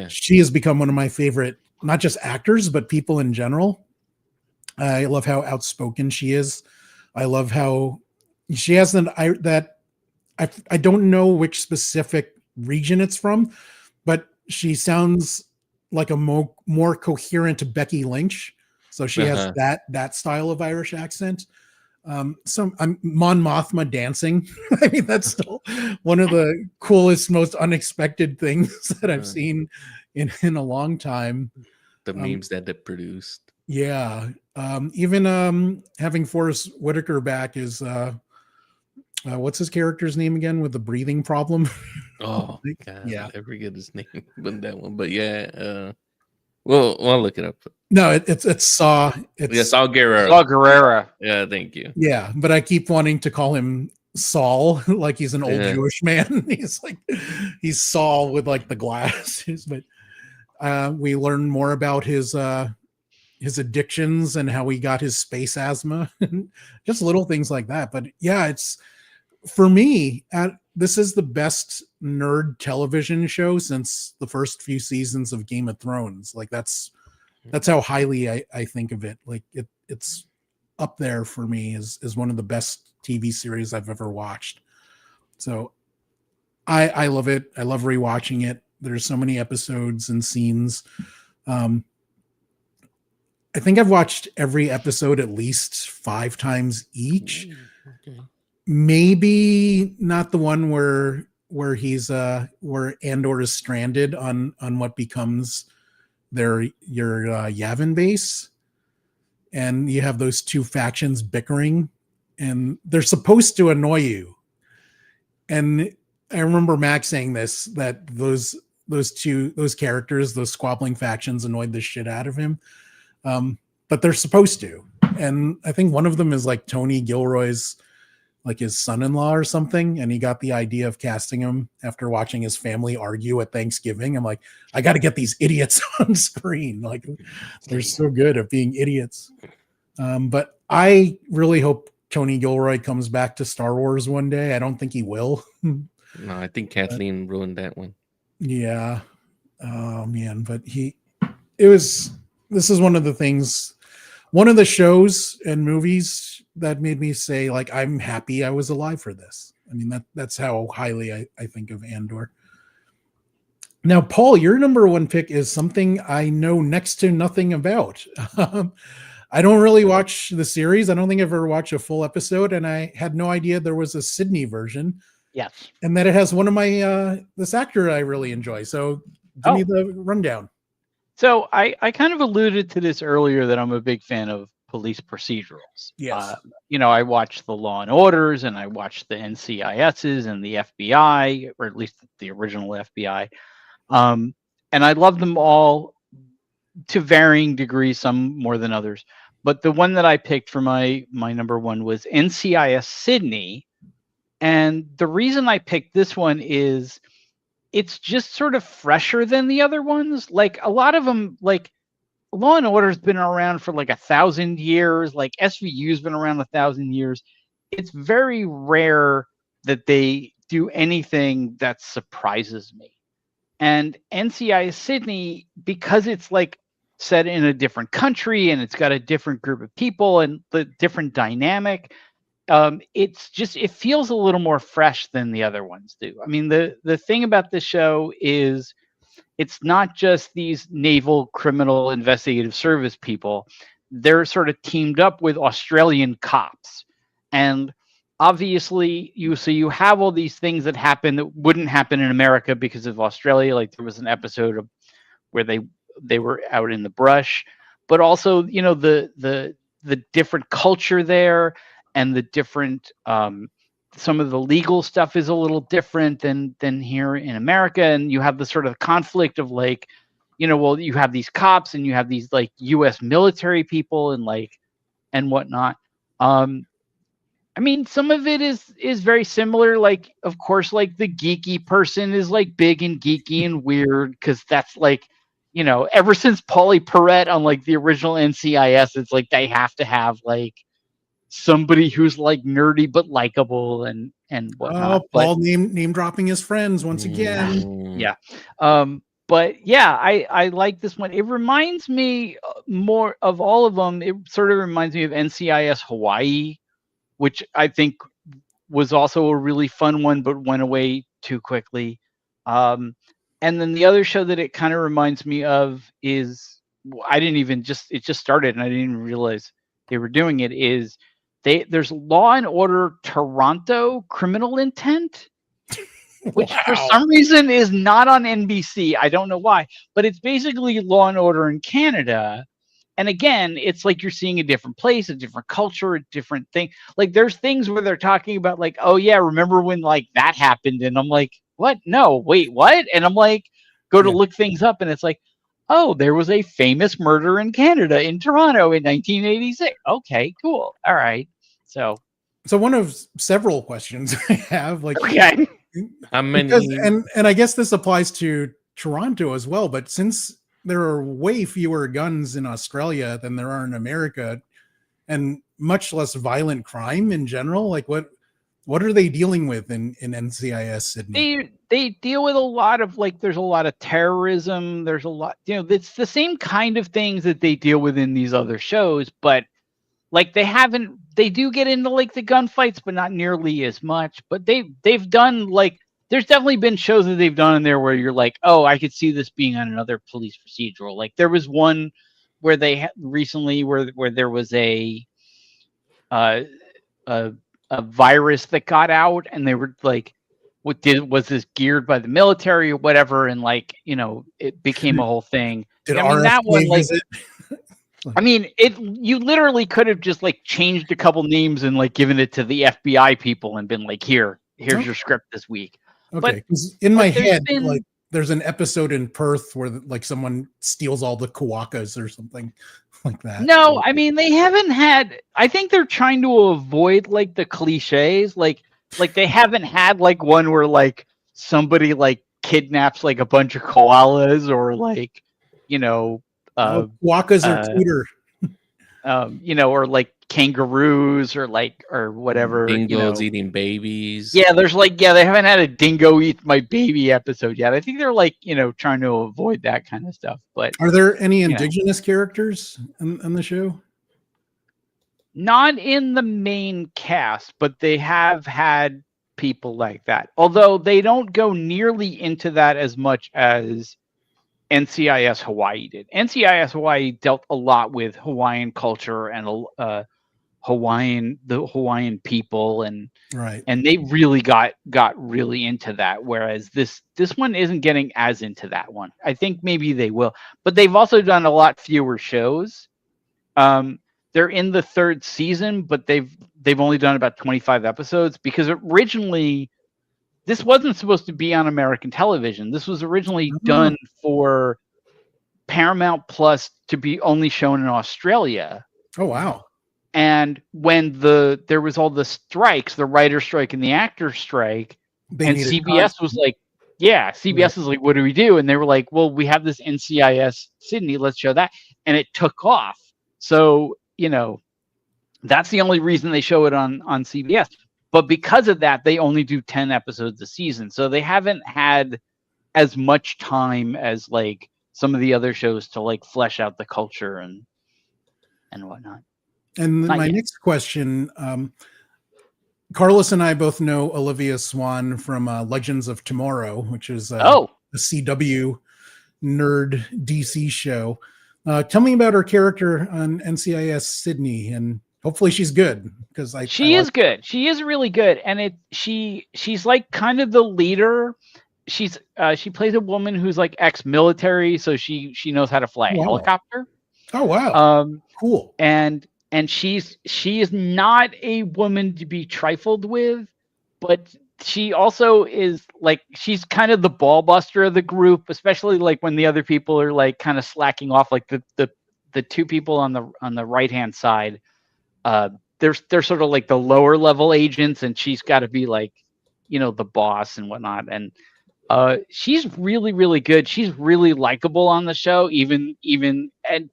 she has become one of my favorite, not just actors, but people in general. I love how outspoken she is. I love how she has I don't know which specific region it's from, but she sounds like a more coherent Becky Lynch. So she has that style of Irish accent. Mon Mothma dancing. I mean, that's still one of the coolest, most unexpected things that I've seen in a long time. The memes that it produced. Yeah. Even having Forrest Whitaker back is what's his character's name again with the breathing problem? Oh God, yeah, I forget his name in that one, but yeah, we'll look it up. No, it's Saw. It's Saw Gerrera. Saw Gerrera. Yeah, thank you. Yeah, but I keep wanting to call him Saul, like he's an old Jewish man. He's Saul with like the glasses. But we learn more about his addictions and how he got his space asthma, just little things like that. But yeah, it's for me. This is the best nerd television show since the first few seasons of Game of Thrones. Like that's how highly I think of it. Like it's up there for me as one of the best TV series I've ever watched. So I love it. I love rewatching it. There's so many episodes and scenes. I think I've watched every episode at least 5 times each. Okay. Maybe not the one where he's where Andor is stranded on what becomes your Yavin base. and you have those two factions bickering, and they're supposed to annoy you. And I remember Max saying this, that those characters, those squabbling factions, annoyed the shit out of him. But they're supposed to. And I think one of them is like Tony Gilroy's, like his son-in-law or something, and he got the idea of casting him after watching his family argue at Thanksgiving. I'm like, I got to get these idiots on screen. Like, they're so good at being idiots. But I really hope Tony Gilroy comes back to Star Wars one day. I don't think he will. No, I think Kathleen ruined that one. Yeah. Oh man, but this is one of the shows and movies that made me say, like, I'm happy I was alive for this. I mean, that's how highly I think of Andor. Now, Paul, your number one pick is something I know next to nothing about. I don't really watch the series. I don't think I've ever watched a full episode, and I had no idea there was a Sydney version. Yes. And that it has one of my, this actor I really enjoy. So give me the rundown. So I kind of alluded to this earlier, that I'm a big fan of police procedurals. Yes. I watched the Law and Orders, and I watched the NCISs and the FBI, or at least the original FBI. And I love them all to varying degrees, some more than others. But the one that I picked for my number one was NCIS Sydney. And the reason I picked this one is it's just sort of fresher than the other ones. Like, a lot of them, like Law and Order has been around for like 1,000 years. Like SVU's been around 1,000 years. It's very rare that they do anything that surprises me. And NCIS Sydney, because it's like set in a different country and it's got a different group of people and the different dynamic, it feels a little more fresh than the other ones do. I mean, the thing about this show is it's not just these naval criminal investigative service people. They're sort of teamed up with Australian cops. And obviously, you have all these things that happen that wouldn't happen in America because of Australia. Like, there was an episode where they were out in the brush, but also, the different culture there, and the different some of the legal stuff is a little different than here in America. And you have the sort of conflict of like, you have these cops and you have these like US military people and whatnot. I mean, some of it is very similar. Like, of course, like the geeky person is like big and geeky and weird, because that's like, ever since Paulie Perrette on like the original NCIS, it's like they have to have like somebody who's like nerdy but likable and whatnot. Paul name dropping his friends once again. Yeah. But yeah, I like this one. It reminds me more of all of them. It sort of reminds me of NCIS Hawaii, which I think was also a really fun one, but went away too quickly. And then the other show that it kind of reminds me of is, it just started and I didn't even realize they were doing it, is there's Law and Order Toronto Criminal Intent, which for some reason is not on NBC. I don't know why, but it's basically Law and Order in Canada. And again, it's like you're seeing a different place, a different culture, a different thing. Like, there's things where they're talking about like, oh yeah, remember when like that happened? And I'm like, what? No, wait, what? And I'm like, go to look things up, and it's like, oh, there was a famous murder in Canada, in Toronto in 1986. Okay, cool. All right. So one of several questions I have, like, okay. How many? And I guess this applies to Toronto as well, but since there are way fewer guns in Australia than there are in America, and much less violent crime in general, like what are they dealing with in NCIS Sydney? They deal with a lot of like, there's a lot of terrorism. There's a lot, it's the same kind of things that they deal with in these other shows, but like they do get into like the gunfights, but not nearly as much. But they've done like, there's definitely been shows that they've done in there where you're like, oh, I could see this being on another police procedural. Like, there was one where they recently where there was a virus that got out, and they were like, was this geared by the military or whatever, and like, it became a whole thing. Did I mean, that one, like, visit? I mean, you literally could have just like changed a couple names and like given it to the FBI people and been like, here's your script this week. Okay, because in my there's head, been- like there's an episode in Perth where like someone steals all the Kawakas or something like that. No, I mean they haven't had. I think they're trying to avoid like the cliches, like they haven't had like one where like somebody like kidnaps like a bunch of koalas or like Kawakas are cuter. Or like kangaroos or whatever. Dingoes eating babies. Yeah, they haven't had a dingo eat my baby episode yet. I think they're like, trying to avoid that kind of stuff. But are there any indigenous characters in the show? Not in the main cast, but they have had people like that. Although they don't go nearly into that as much as NCIS Hawaii did. NCIS Hawaii dealt a lot with Hawaiian culture and the Hawaiian people, and they really got really into that. Whereas this one isn't getting as into that one. I think maybe they will, but they've also done a lot fewer shows. They're in the 3rd season, but they've only done about 25 episodes because originally this wasn't supposed to be on American television. This was originally done for Paramount Plus to be only shown in Australia. Oh, wow. And when there was all the strikes, the writer strike and the actor strike, and CBS was like, CBS was like, what do we do? And they were like, well, we have this NCIS Sydney, let's show that. And it took off. So, that's the only reason they show it on CBS. But because of that, they only do 10 episodes a season. So they haven't had as much time as like some of the other shows to like flesh out the culture and whatnot. And my next question, Carlos and I both know Olivia Swan from Legends of Tomorrow, which is a CW nerd DC show. Tell me about her character on NCIS Sydney, and hopefully she's good because she is good. She is really good, and she's like kind of the leader. She plays a woman who's like ex-military, so she knows how to fly a helicopter. Oh wow! Cool. And she is not a woman to be trifled with, but she also is like she's kind of the ball buster of the group, especially like when the other people are like kind of slacking off. Like the two people on the right hand side, they're sort of like the lower level agents, and she's got to be like, the boss and whatnot. And she's really, really good. She's really likable on the show,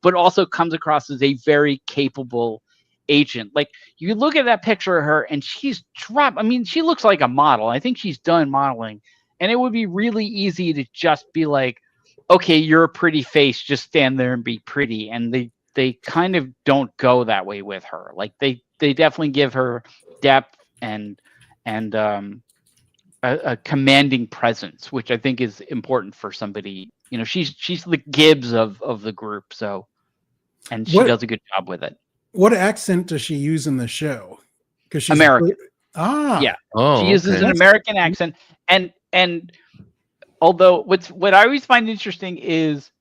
but also comes across as a very capable agent. Like you look at that picture of her and she's dropped. I mean, she looks like a model. I think she's done modeling, and it would be really easy to just be like, okay, you're a pretty face, just stand there and be pretty. And they kind of don't go that way with her. Like they definitely give her depth and a commanding presence, which I think is important for somebody. She's the Gibbs of the group. So, and she does a good job with it. What accent does she use in the show? Because she's American. Yeah. Oh, she uses an American accent, and although what I always find interesting is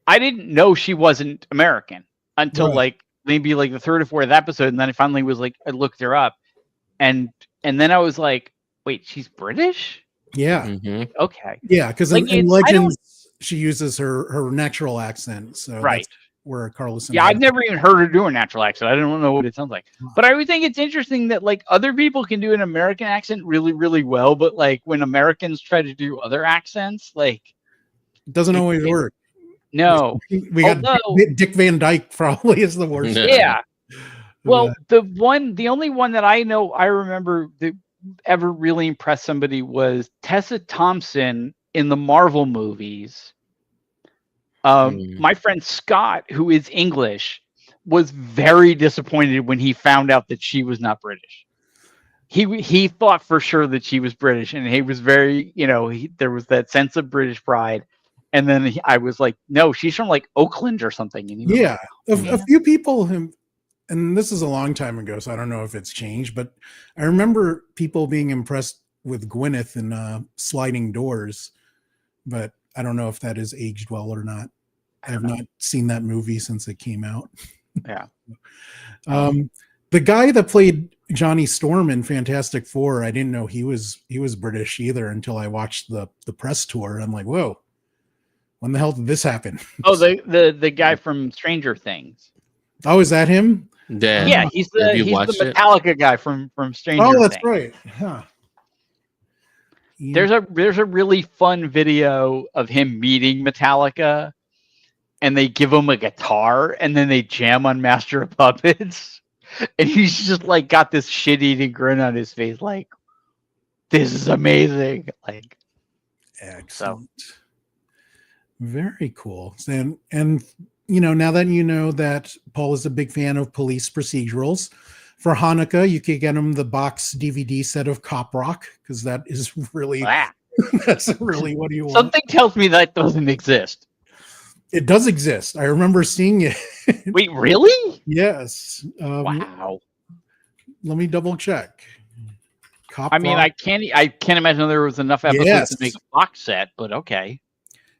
I didn't know she wasn't American until like maybe like the 3rd or 4th episode, and then I finally was like, I looked her up, and then I was like, wait, she's British? Yeah. Mm-hmm. Okay. Yeah, because in Legends she uses her natural accent. So that's where Carlos. I've never even heard her do a natural accent. I don't know what it sounds like. But I would think it's interesting that like other people can do an American accent really, really well, but like when Americans try to do other accents, like it doesn't always work. No. We got Dick Van Dyke probably is the worst. Yeah. Well, the only one that I remember that ever really impressed somebody was Tessa Thompson in the Marvel movies. My friend Scott, who is English, was very disappointed when he found out that she was not British. He thought for sure that she was British, and he was very, there was that sense of British pride. And then I was like, no, she's from like Oakland or something. And a few people have, and this is a long time ago, so I don't know if it's changed, but I remember people being impressed with Gwyneth in Sliding Doors, but I don't know if that is aged well or not. I have not seen that movie since it came out. Yeah. The guy that played Johnny Storm in Fantastic Four, I didn't know he was British either until I watched the press tour. I'm like, whoa, when the hell did this happen? Oh, the guy from Stranger Things. Oh, is that him? Yeah. Yeah, he's the watched it? Metallica guy from Stranger Oh, that's Things. right. Huh. There's a really fun video of him meeting Metallica, and they give him a guitar, and then they jam on Master of Puppets, and he's just like got this shit-eating grin on his face, like, this is amazing. Like, excellent. Very cool. And you know, now that you know that Paul is a big fan of police procedurals, for Hanukkah, you could get him the box DVD set of Cop Rock, because that is really that's really what you want. Something tells me that doesn't exist. It does exist. I remember seeing it. Wait, really? Yes. Wow. Let me double check. Cop I mean, Rock. I can't imagine there was enough episodes to make a box set, but okay.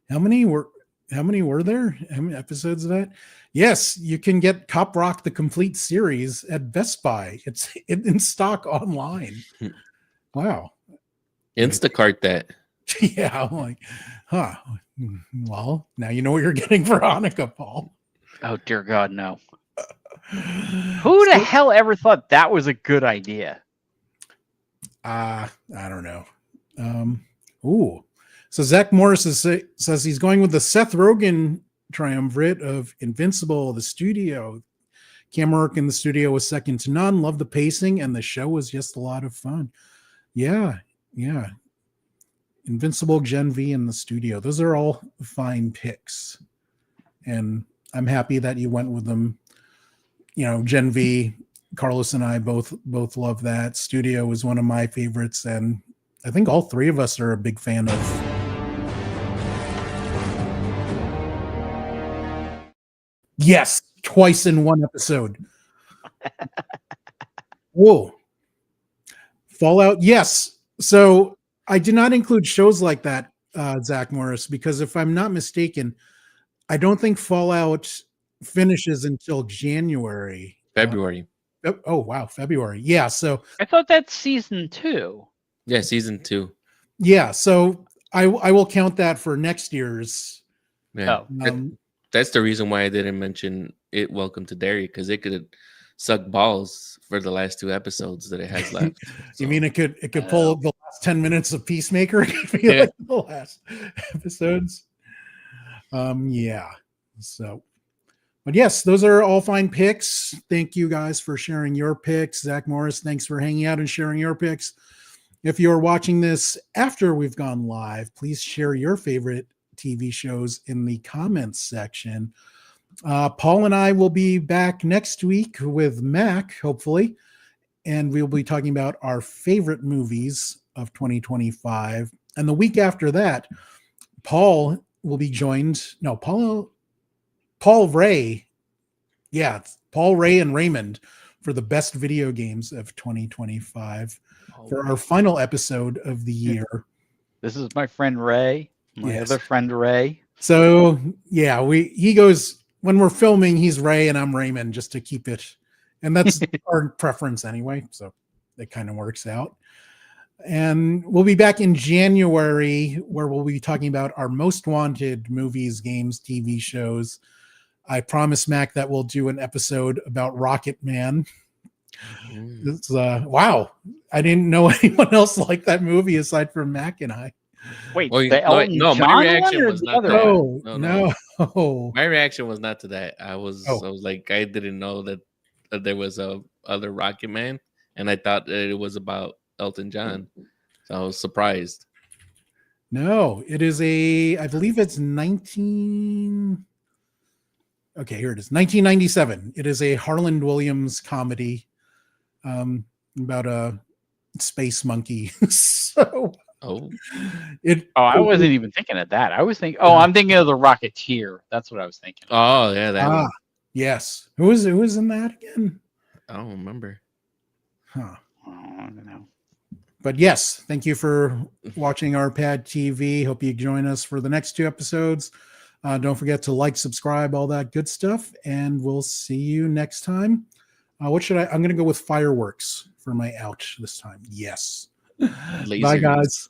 How many were there? How many episodes of that? Yes, you can get Cop Rock the complete series at Best Buy. It's in stock online. Wow. Instacart that. Yeah, I'm like, huh. Well, now you know what you're getting for Hanukkah, Paul. Oh dear God, no. Who the hell ever thought that was a good idea? I don't know. Ooh. So Zach Morris says he's going with the Seth Rogen triumvirate of Invincible, the studio. Camera work in the studio was second to none. Love the pacing, and the show was just a lot of fun. Yeah. Invincible, Gen V, in the studio. Those are all fine picks. And I'm happy that you went with them. You know, Gen V, Carlos and I both love that. Studio was one of my favorites, and I think all three of us are a big fan of. Yes, twice in one episode. Whoa. Fallout, yes. So I did not include shows like that, Zach Morris, because if I'm not mistaken, I don't think Fallout finishes until January. February. Oh, wow. February. Yeah. So I thought that's season 2. Yeah, season 2. Yeah. So I will count that for next year's. Yeah. That's the reason why I didn't mention it. Welcome to Derry, because it could suck balls for the last 2 episodes that it has left. You mean it could pull the last 10 minutes of Peacemaker? It could be like the last episodes. Yeah. So, but yes, those are all fine picks. Thank you guys for sharing your picks. Zach Morris, thanks for hanging out and sharing your picks. If you're watching this after we've gone live, please share your favorite TV shows in the comments section. Paul and I will be back next week with Mac, hopefully, and we'll be talking about our favorite movies of 2025. And the week after that, Paul will be joined. No, Paul Ray. Yeah, it's Paul, Ray, and Raymond for the best video games of 2025 for our final episode of the year. This is my friend Ray. My other friend Ray. So yeah, he goes when we're filming, he's Ray and I'm Raymond, just to keep it, and that's our preference anyway. So it kind of works out. And we'll be back in January, where we'll be talking about our most wanted movies, games, TV shows. I promise Mac that we'll do an episode about Rocket Man. It's wow, I didn't know anyone else liked that movie aside from Mac and I. Wait, no, my reaction was not that. No. My reaction was not to that. I was like, I didn't know that there was a other Rocket Man, and I thought that it was about Elton John. So I was surprised. No, it is I believe it's 1997. It is a Harland Williams comedy about a space monkey. So I wasn't even thinking of that. I was thinking, I'm thinking of the Rocketeer. That's what I was thinking. Oh yeah, that one. Yes. Who was in that again? I don't remember. Huh. I don't know. But yes, thank you for watching RPadTV. Hope you join us for the next 2 episodes. Don't forget to like, subscribe, all that good stuff. And we'll see you next time. What should I'm going to go with fireworks for my out this time. Yes. Bye, Laser. guys.